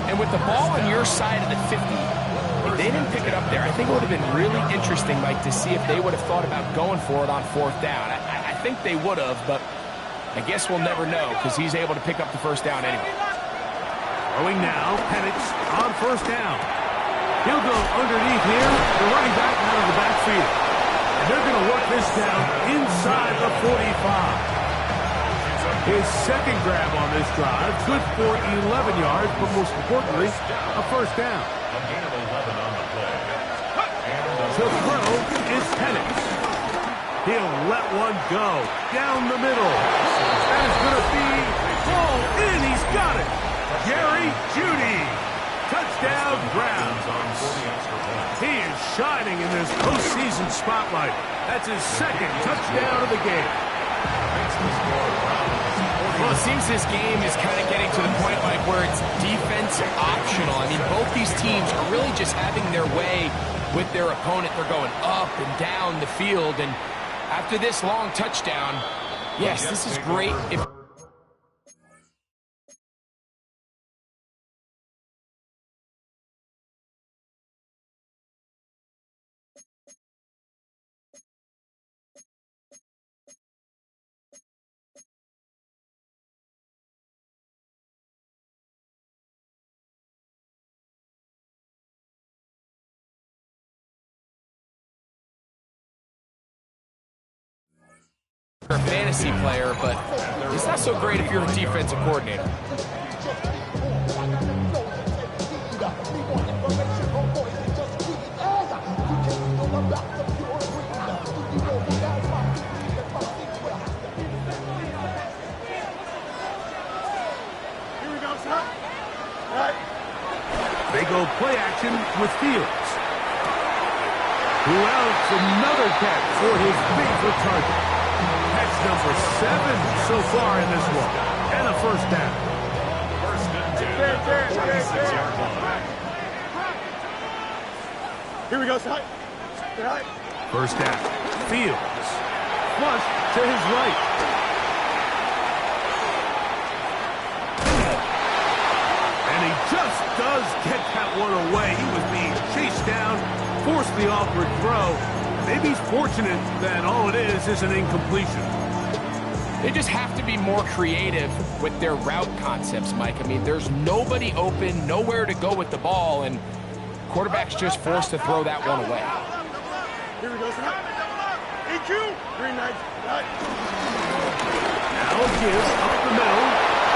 And with the ball on your side of the 50, if they didn't pick it up there, I think it would have been really interesting, Mike, to see if they would have thought about going for it on fourth down. I think they would have, but I guess we'll never know because he's able to pick up the first down anyway. Throwing now, Penix on first down. He'll go underneath here, the running back out of the backfield. And they're going to work this down inside the 45. His second grab on this drive, good for 11 yards, but most importantly, a first down. A gain of 11 on the play. To throw is Penix. He'll let one go down the middle. That is going to be pulled in. He's got it. Jerry Jeudy. Touchdown, Browns. He is shining in this postseason spotlight. That's his second touchdown of the game. Well, it seems this game is kind of getting to the point, Mike, where it's defense optional. I mean, both these teams are really just having their way with their opponent. They're going up and down the field, and after this long touchdown, yes, this is great. You're a fantasy player, but it's not so great if you're a defensive coordinator. Here we go, son. Right. They go play action with Fields. Who else another catch for his favorite target. Catch number 7 so far in this one. And a first down. First and 10. 26-yard line. Here we go, son. Right. First down. Fields. Flush to his right. And he just does get that one away. He was being chased down, forced the awkward throw. Maybe he's fortunate that all it is an incompletion. They just have to be more creative with their route concepts, Mike. I mean, there's nobody open, nowhere to go with the ball, and quarterback's just forced to throw that one away. Here we go, son. EQ. Green knight. Right. Now gives up the middle,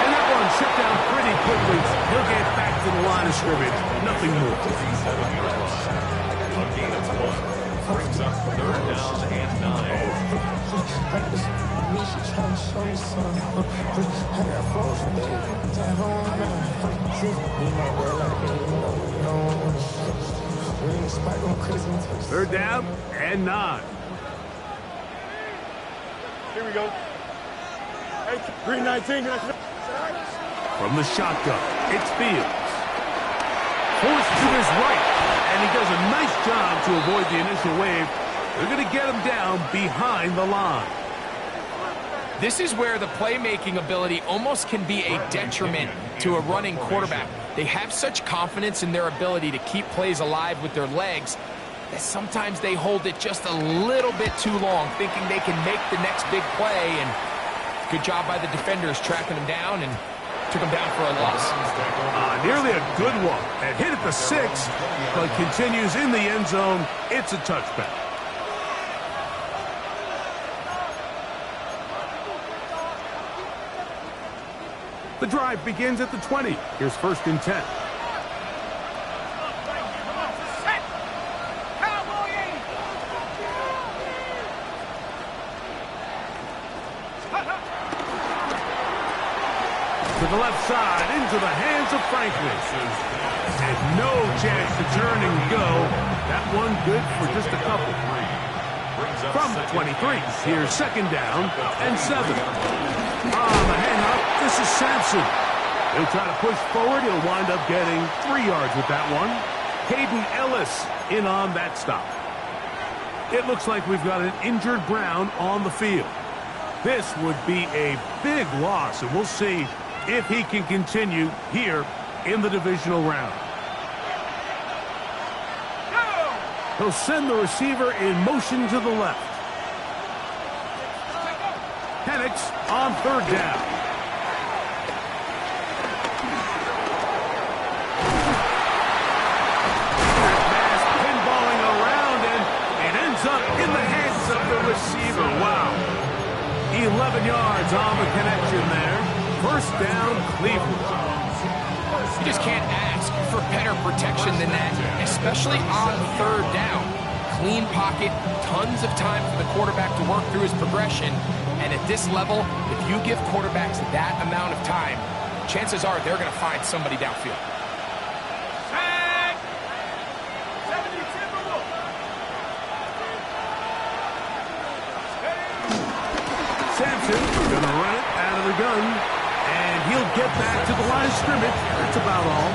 and that one shut down pretty quickly. He'll get back to the line of scrimmage. Nothing more. A gain of 1. Brings up third down and 9. Third down and 9. Here we go. Hey, green 19. From the shotgun, it's Fields. Forced to his right, and he does a nice job to avoid the initial wave. They're going to get him down behind the line. This is where the playmaking ability almost can be a detriment to a running quarterback. They have such confidence in their ability to keep plays alive with their legs that sometimes they hold it just a little bit too long, thinking they can make the next big play, and good job by the defenders tracking him down and took him down for a loss. Nearly a good one. And hit at the 6, but continues in the end zone. It's a touchback. The drive begins at the 20. Here's first and 10. To the left side, into the hands of Franklin. And no chance to turn and go. That one good for just a couple. From the 23, here's second down and 7. On the handoff, this is Sampson. He'll try to push forward. He'll wind up getting 3 yards with that one. Hayden Ellis in on that stop. It looks like we've got an injured Brown on the field. This would be a big loss, and we'll see if he can continue here in the divisional round. He'll send the receiver in motion to the left. Penix on third down. That pass pinballing around, and it ends up in the hands of the receiver. Wow. 11 yards on the connection there. First down, Cleveland. You just can't ask for better protection than that, especially on third down. Clean pocket, tons of time for the quarterback to work through his progression. And at this level, if you give quarterbacks that amount of time, chances are they're going to find somebody downfield. Sampson going to run it out of the gun, and he'll get back to the line of scrimmage. That's about all.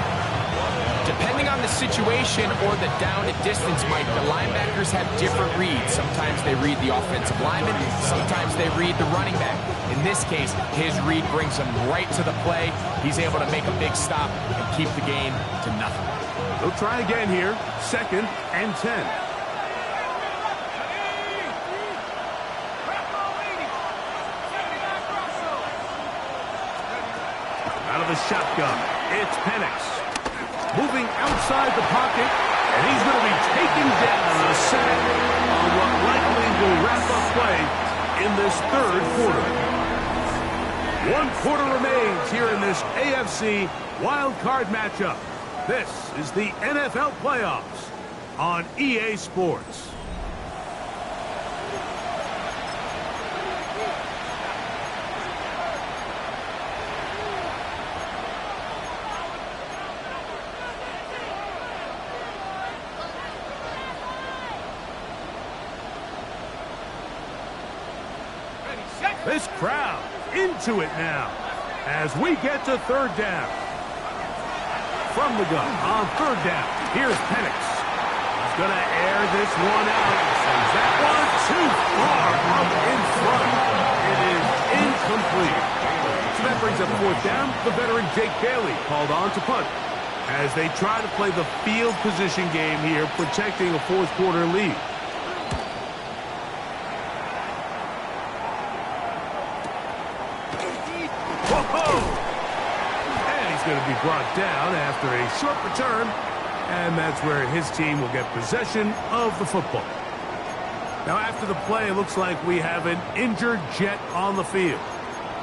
Depending on the situation or the down and distance, Mike, the linebackers have different reads. Sometimes they read the offensive lineman, sometimes they read the running back. In this case, his read brings him right to the play. He's able to make a big stop and keep the gain to nothing. They'll try again here, 2nd and 10. Out of the shotgun, it's Penix. Moving outside the pocket, and he's going to be taken down on a sack on what likely will wrap up play in this third quarter. 1 quarter remains here in this AFC wild card matchup. This is the NFL playoffs on EA Sports. This crowd into it now as we get to third down. From the gun on third down, here's Penix. He's going to air this one out. Sends that one too far up in front. It is incomplete. So that brings up fourth down. The veteran Jake Bailey called on to punt as they try to play the field position game here, protecting a fourth quarter lead. Going to be brought down after a short return, and that's where his team will get possession of the football. Now after the play, it looks like we have an injured Jet on the field.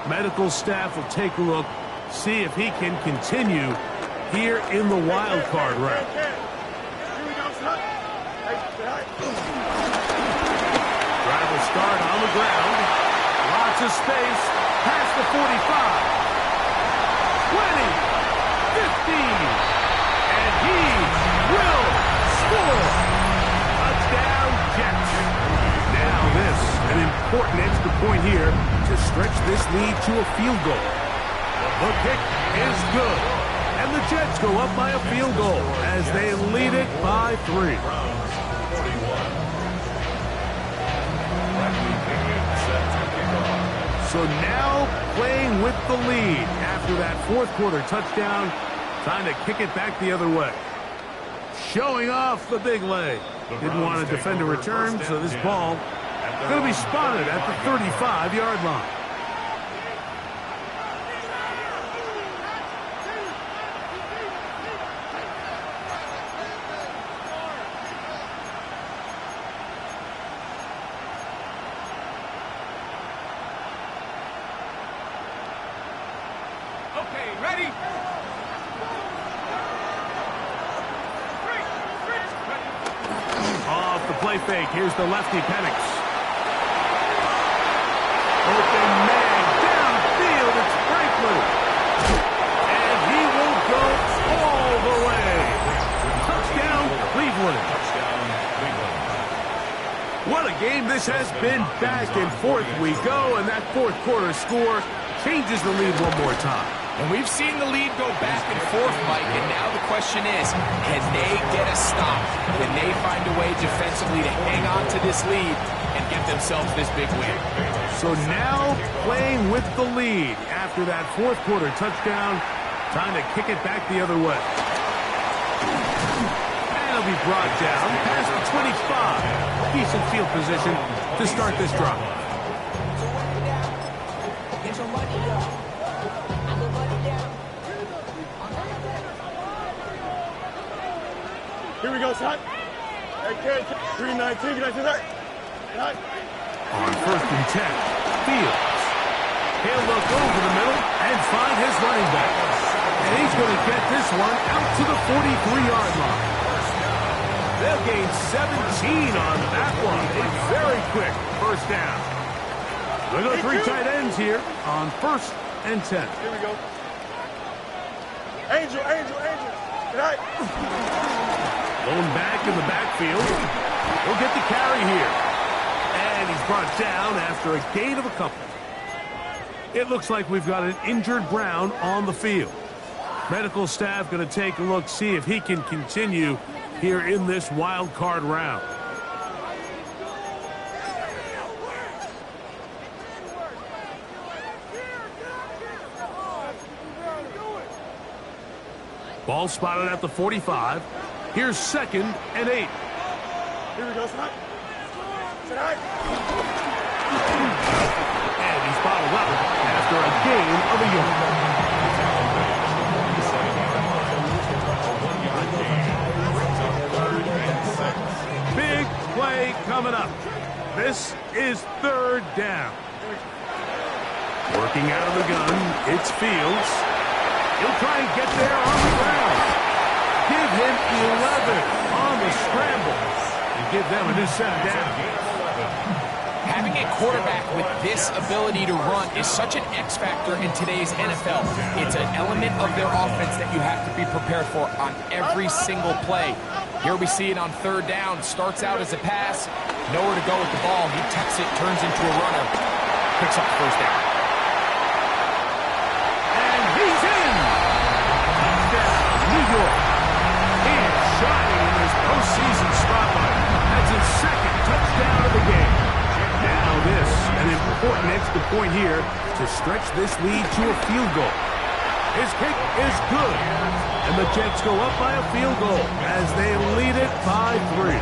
Medical staff will take a look, see if he can continue here in the wild card round. Drive will start on the ground. Lots of space past the 45. 20. 15, and he will score. Touchdown, Jets. Now this, an important extra point here to stretch this lead to a field goal. The kick is good, and the Jets go up by a field goal as they lead it by 3. So now playing with the lead after that fourth quarter touchdown, trying to kick it back the other way. Showing off the big leg. Didn't want to defend a return, so this ball going to be spotted at the 35-yard line. Ready? Off the play fake. Here's the lefty, Penix. Open man downfield. It's Franklin. And he will go all the way. Touchdown, Cleveland. What a game this has been. Back and forth we go, and that fourth quarter score changes the lead one more time. And we've seen the lead go back and forth, Mike, and now the question is, can they get a stop? Can they find a way defensively to hang on to this lead and get themselves this big win? So now playing with the lead after that fourth quarter touchdown, time to kick it back the other way. And it'll be brought down past the 25. Decent field position to start this drive. Here we go, son. Hey, kid. 319, get out to that. On 1st and 10, Fields. He'll look over the middle and find his running back. And he's going to get this one out to the 43-yard line. They'll gain 17 on that one. A very quick first down. Look at the 3 tight ends here on 1st and 10. Here we go. Angel. Good night. Lone back in the backfield. He'll get the carry here. And he's brought down after a gain of a couple. It looks like we've got an injured Brown on the field. Medical staff going to take a look, see if he can continue here in this wild card round. Ball spotted at the 45. Here's 2nd and 8. Here we go, son. Tonight. And he's bottled up after a gain of a yard. Big play coming up. This is 3rd down. Working out of the gun, it's Fields. He'll try and get there on the ground. Give him 11 on the scramble and give them a new set down. Having a quarterback with this ability to run is such an X factor in today's NFL. It's an element of their offense that you have to be prepared for on every single play. Here we see it on 3rd down. Starts out as a pass. Nowhere to go with the ball. He tucks it, turns into a runner. Picks up the 1st down. And he's in! Touchdown, New York. He is shining in this postseason spotlight. That's his 2nd touchdown of the game. Now this, an important extra point here to stretch this lead to a field goal. His kick is good, and the Jets go up by a field goal as they lead it by 3.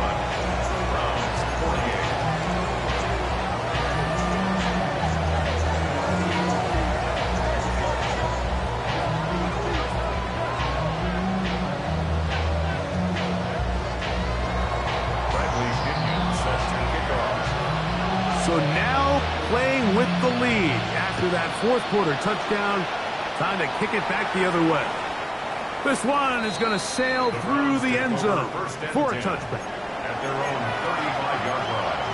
So now playing with the lead after that 4th quarter touchdown. Time to kick it back the other way. This one is going to sail through the end zone for a touchback. At their own 35-yard line.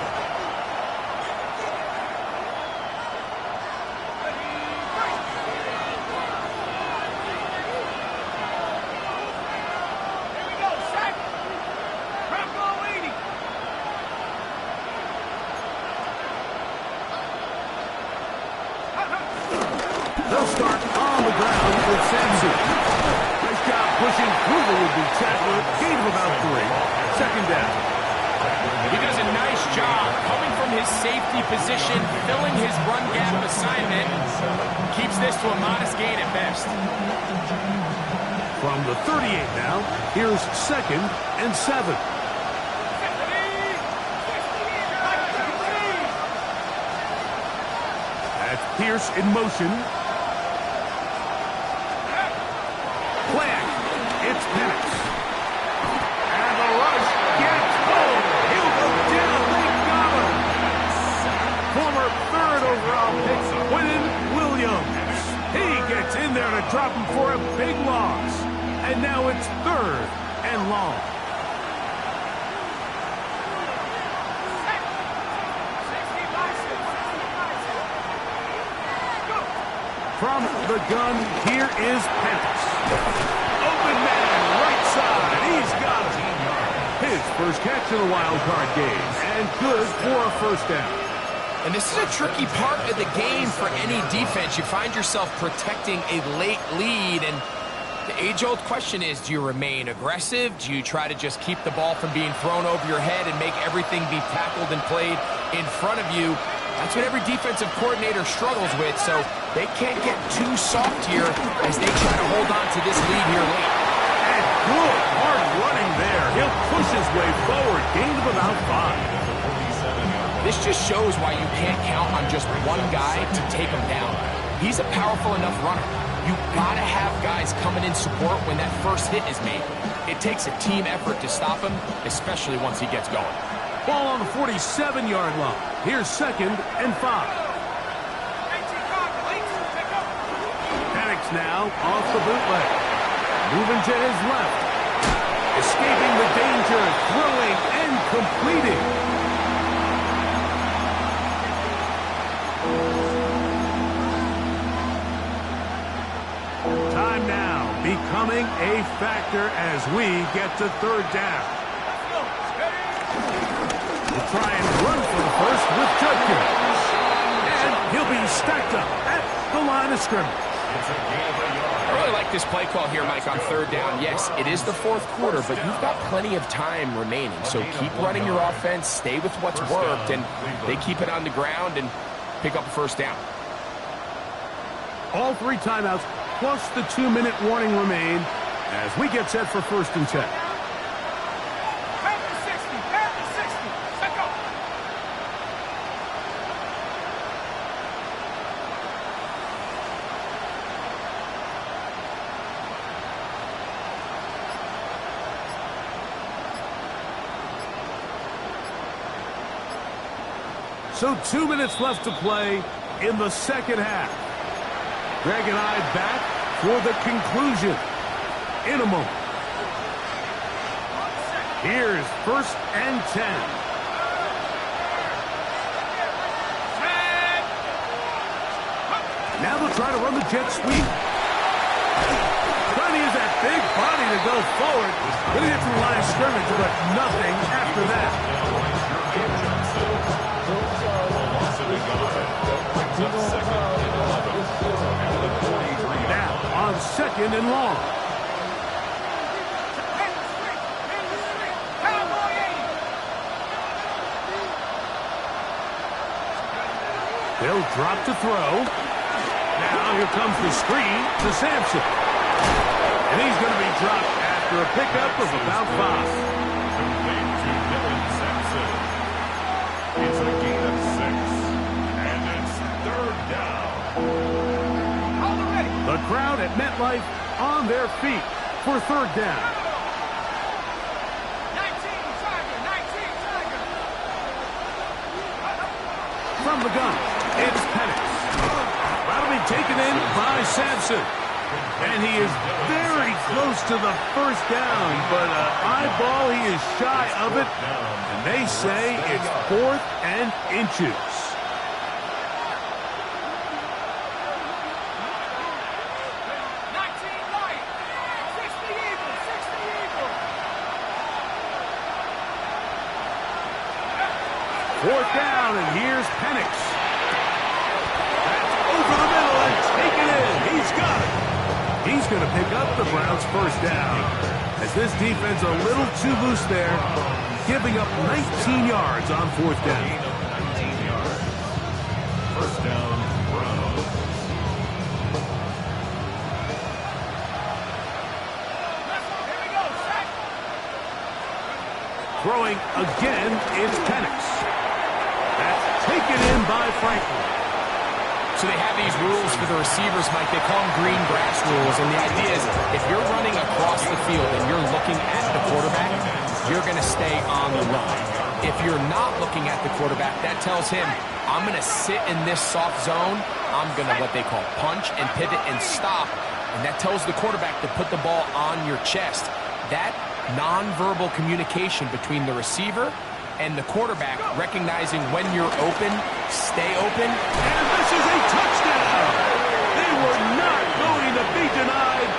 They'll start on the ground with Sansu. Nice job pushing through the would-be tackler. Gain of about 3. 2nd down. He does a nice job coming from his safety position, filling his run gap assignment. Keeps this to a modest gain at best. From the 38 now, here's 2nd and 7. That's Pierce in motion. Flag. It's Penix. And the rush gets home. He'll go down. They got him. Former 3rd overall pick, Quinnen Williams. He gets in there to drop him for a big loss. And now it's 3rd and long. From the gun, here is Penix. Open man, right side. He's got it. His first catch in the wild card game. And good for a 1st down. And this is a tricky part of the game for any defense. You find yourself protecting a late lead, and the age-old question is, do you remain aggressive? Do you try to just keep the ball from being thrown over your head and make everything be tackled and played in front of you? That's what every defensive coordinator struggles with, so they can't get too soft here as they try to hold on to this lead here late. And good hard running there. He'll push his way forward. Gain of about 5. This just shows why you can't count on just one guy to take him down. He's a powerful enough runner. You gotta have guys coming in support when that first hit is made. It takes a team effort to stop him, especially once he gets going. Ball on the 47-yard line. Here's 2nd and 5. Penix now off the bootleg. Moving to his left. Escaping the danger, throwing and completing. Time now becoming a factor as we get to 3rd down. We'll try and run for the first with Judkins. And he'll be stacked up at the line of scrimmage. I really like this play call here, Mike, on 3rd down. Yes, it is the 4th quarter, but you've got plenty of time remaining. So keep running your offense, stay with what's worked, and they keep it on the ground and pick up a 1st down. All 3 timeouts plus the 2-minute warning remain as we get set for 1st and 10. So 2 minutes left to play in the 2nd half. Greg and I back for the conclusion in a moment. Here's 1st and 10. Now they'll try to run the jet sweep. Trying to use that big body to go forward. Going to get to the line of scrimmage, but nothing after that. Now on 2nd and long. They'll drop to throw. Now here comes the screen to Sampson. And he's going to be dropped after a pickup of about 5. It's a gain of 6. And it's 3rd down. The crowd at MetLife on their feet for 3rd down. 19, Tiger. From the gun, it's Penix. That'll be taken in by Sampson. And he is very close to the 1st down, but eyeball, he is shy of it. And they say it's 4th and inches. Fourth down, and here's Penix. That's over the middle and taken in. He's got it. He's going to pick up the Browns' 1st down. As this defense a little too loose there, giving up 19 yards on 4th down. 19 yards. 1st down, Browns. Throwing again, it's Penix. That's taken in by Franklin. So they have these rules for the receivers, Mike. They call them green grass rules. And the idea is if you're running across the field and you're looking at the quarterback, you're going to stay on the run. If you're not looking at the quarterback, that tells him, I'm going to sit in this soft zone. I'm going to what they call punch and pivot and stop. And that tells the quarterback to put the ball on your chest. That nonverbal communication between the receiver and the quarterback, recognizing when you're open, stay open. And this is a touchdown! They were not going to be denied,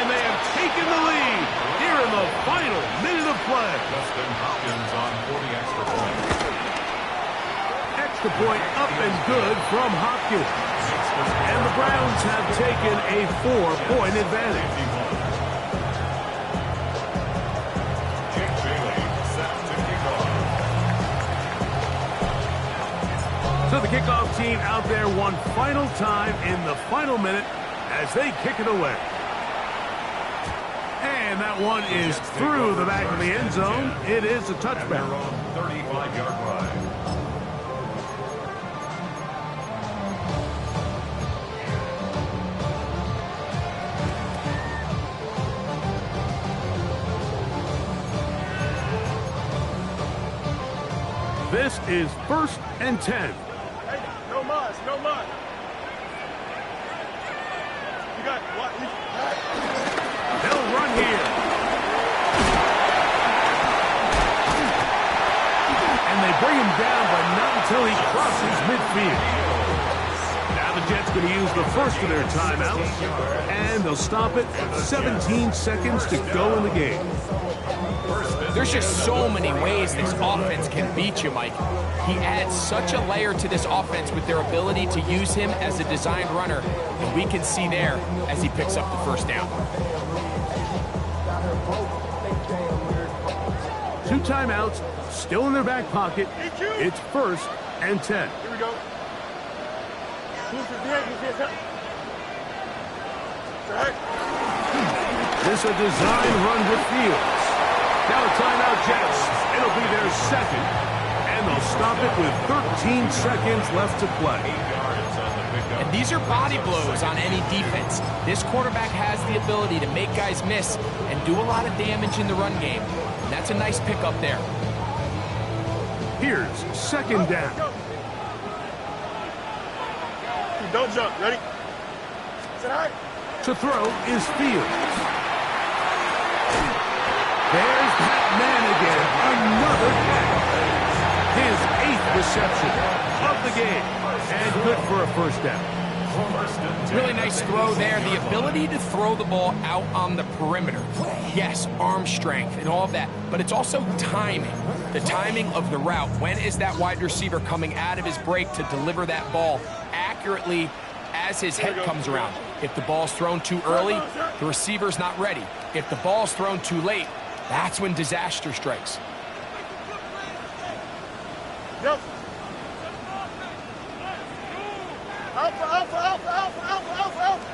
and they have taken the lead here in the final minute of play. Justin Hopkins on 40 extra points. Extra point up from Hopkins. And the Browns have taken a 4-point advantage. So the kickoff team out there one final time in the final minute as they kick it away. And that one is through the back of the end zone. It is a touchback. 35-yard line. This is 1st and 10. Hey, no mas, no mas. You got what? They'll run here. And they bring him down, but not until he crosses midfield. Now the Jets going to use the first of their timeouts, and they'll stop it. 17 seconds to go in the game. There's just so many ways this offense can beat you, Mike. He adds such a layer to this offense with their ability to use him as a designed runner, and we can see there as he picks up the first down. 2 timeouts, still in their back pocket. It's 1st and 10. Here we go. This a design run with Fields. Now a timeout, Jets. It'll be their second, and they'll stop it with 13 seconds left to play. And these are body blows on any defense. This quarterback has the ability to make guys miss and do a lot of damage in the run game. And that's a nice pickup there. Here's 2nd down. Don't jump. Ready? Sit high. To throw is Fields. There's that man again. Another catch. His 8th reception of the game. And good for a first down. Really nice throw there. The ability to throw the ball out on the perimeter. Yes, arm strength and all of that. But it's also timing. The timing of the route. When is that wide receiver coming out of his break to deliver that ball accurately as his head comes around? If the ball's thrown too early, the receiver's not ready. If the ball's thrown too late, that's when disaster strikes. Yep. Alpha, alpha, alpha, alpha, alpha, alpha, alpha.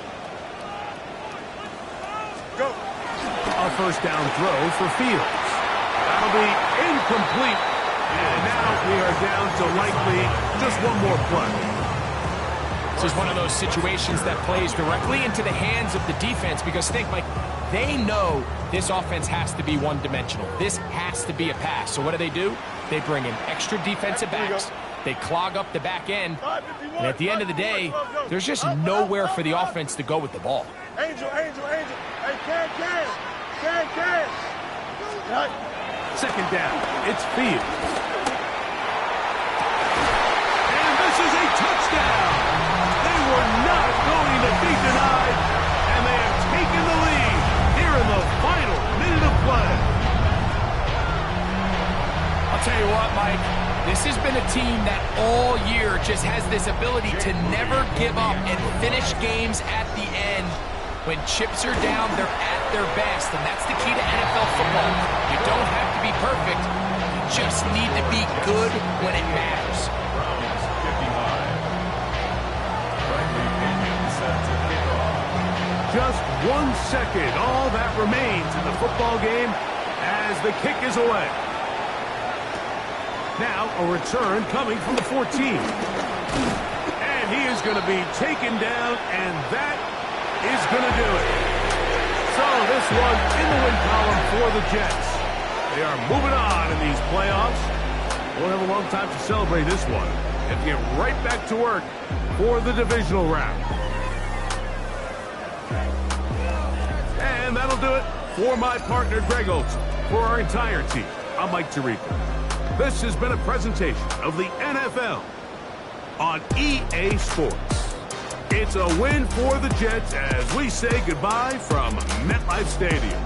Go. A first down throw for Fields. That'll be incomplete. And now we are down to likely just one more play. This is one of those situations that plays directly into the hands of the defense because think, Mike, they know this offense has to be one-dimensional. This has to be a pass. So what do? They bring in extra defensive backs. They clog up the back end. And at the end of the day, there's just nowhere for the offense to go with the ball. Angel, angel, angel. Hey, can. 2nd down. It's Fields. And this is a touchdown. They were not going to be denied. And they have taken the lead here in the final minute of play. I'll tell you what, Mike, this has been a team that all year just has this ability to never give up and finish games at the end. When chips are down, they're at their best, and that's the key to NFL football. You don't have to be perfect. You just need to be good when it matters. Browns 55. Just 1 second. All that remains in the football game as the kick is away. Now a return coming from the 14. And he is going to be taken down, and that is going to do it. So this one in the win column for the Jets. They are moving on in these playoffs. Won't have a long time to celebrate this one and get right back to work for the divisional round. And that'll do it for my partner, Greg Olson. For our entire team, I'm Mike Tirico. This has been a presentation of the NFL on EA Sports. It's a win for the Jets as we say goodbye from MetLife Stadium.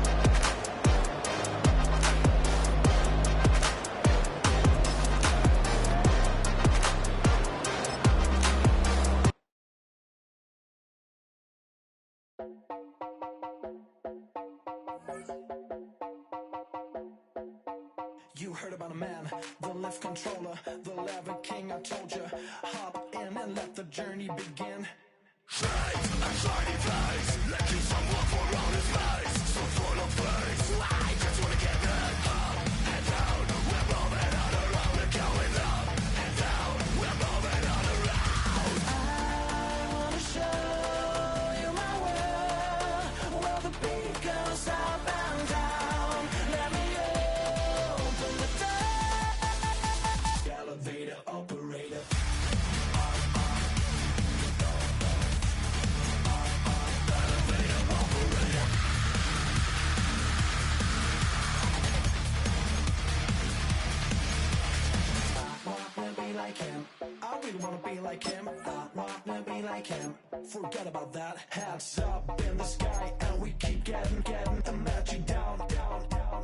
You heard about a man, the lift controller, the lever king, I told you. Hop in and let the journey begin. Fate, a shiny place, letting someone for around his face. So full of face, I just wanna get it up and down. We're moving on around, we're going up and down. We're moving on around. I wanna show you my world, where the beat goes up and down. Let me open the door. Elevator operator. Like him, I really wanna be like him. I wanna be like him. Forget about that. Hats up in the sky, and we keep getting and matching down,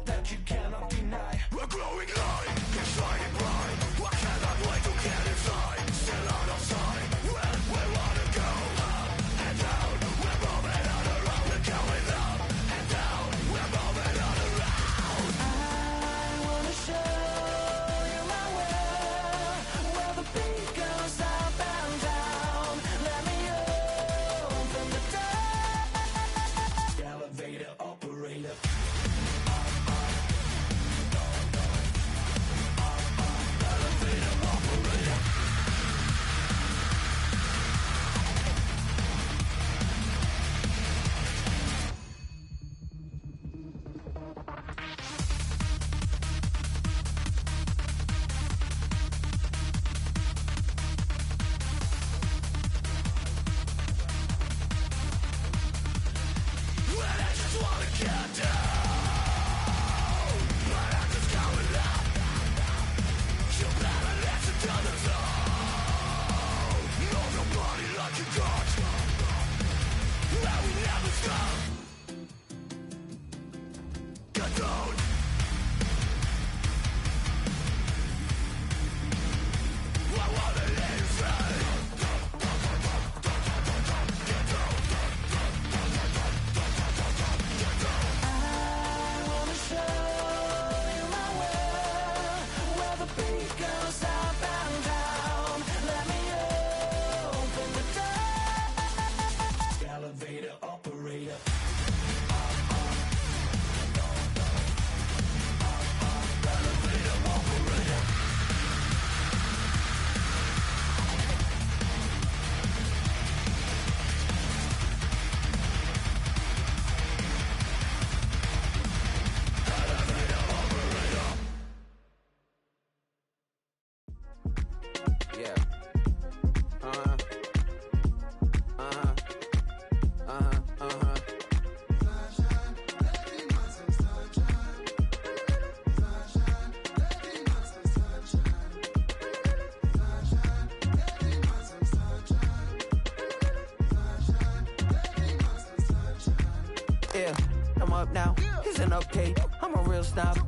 that you cannot deny. We're glowing light, get shining bright. I cannot wait to get inside. Still out of sight. When we wanna go up and down, we're moving on around. We're going up and down. We're moving on around. I wanna show.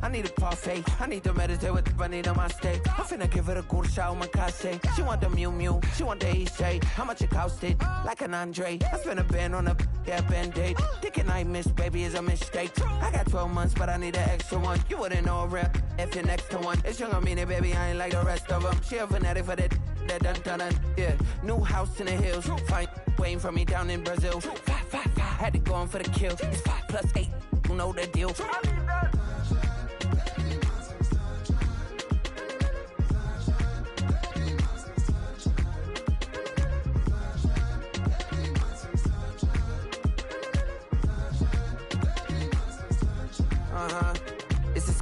I need a parfait. I need to meditate with the bunny on my state. I'm finna give it a good shot with my case. She want the Mew Mew, she want the EJ. How much it costed? Like an Andre. I spent a band on a band-aid. Thinking I missed, baby, is a mistake. I got 12 months, but I need an extra one. You wouldn't know a rep if you're next to one. It's young, I mean it, baby, I ain't like the rest of them. She a fanatic for that dun. Yeah, new house in the hills. Fine, waiting for me down in Brazil. 5, had to go on for the kill. It's 5 + 8, you know the deal. I need that.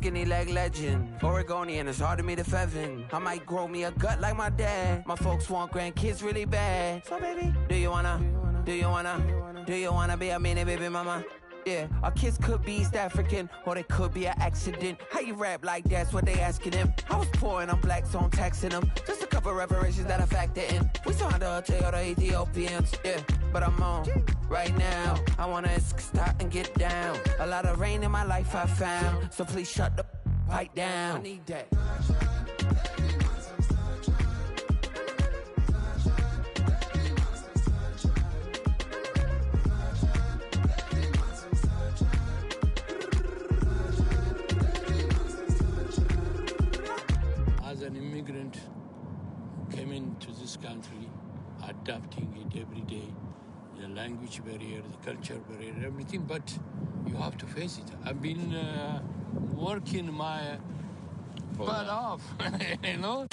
Skinny leg legend, Oregonian, it's hard to meet a Fevin. I might grow me a gut like my dad. My folks want grandkids really bad. So baby, do you wanna be a mini baby mama? Yeah, our kids could be East African, or they could be an accident. How you rap like that's what they asking him. I was poor and I'm black, so I'm taxing them. Just a couple reparations that I factor in. We saw the Toyota Ethiopians, yeah, but I'm on right now. I wanna stop and get down. A lot of rain in my life I found, so please shut the pipe down. I need that. this country, adapting it every day. The language barrier, the culture barrier, everything, but you have to face it. I've been working my butt off, you know?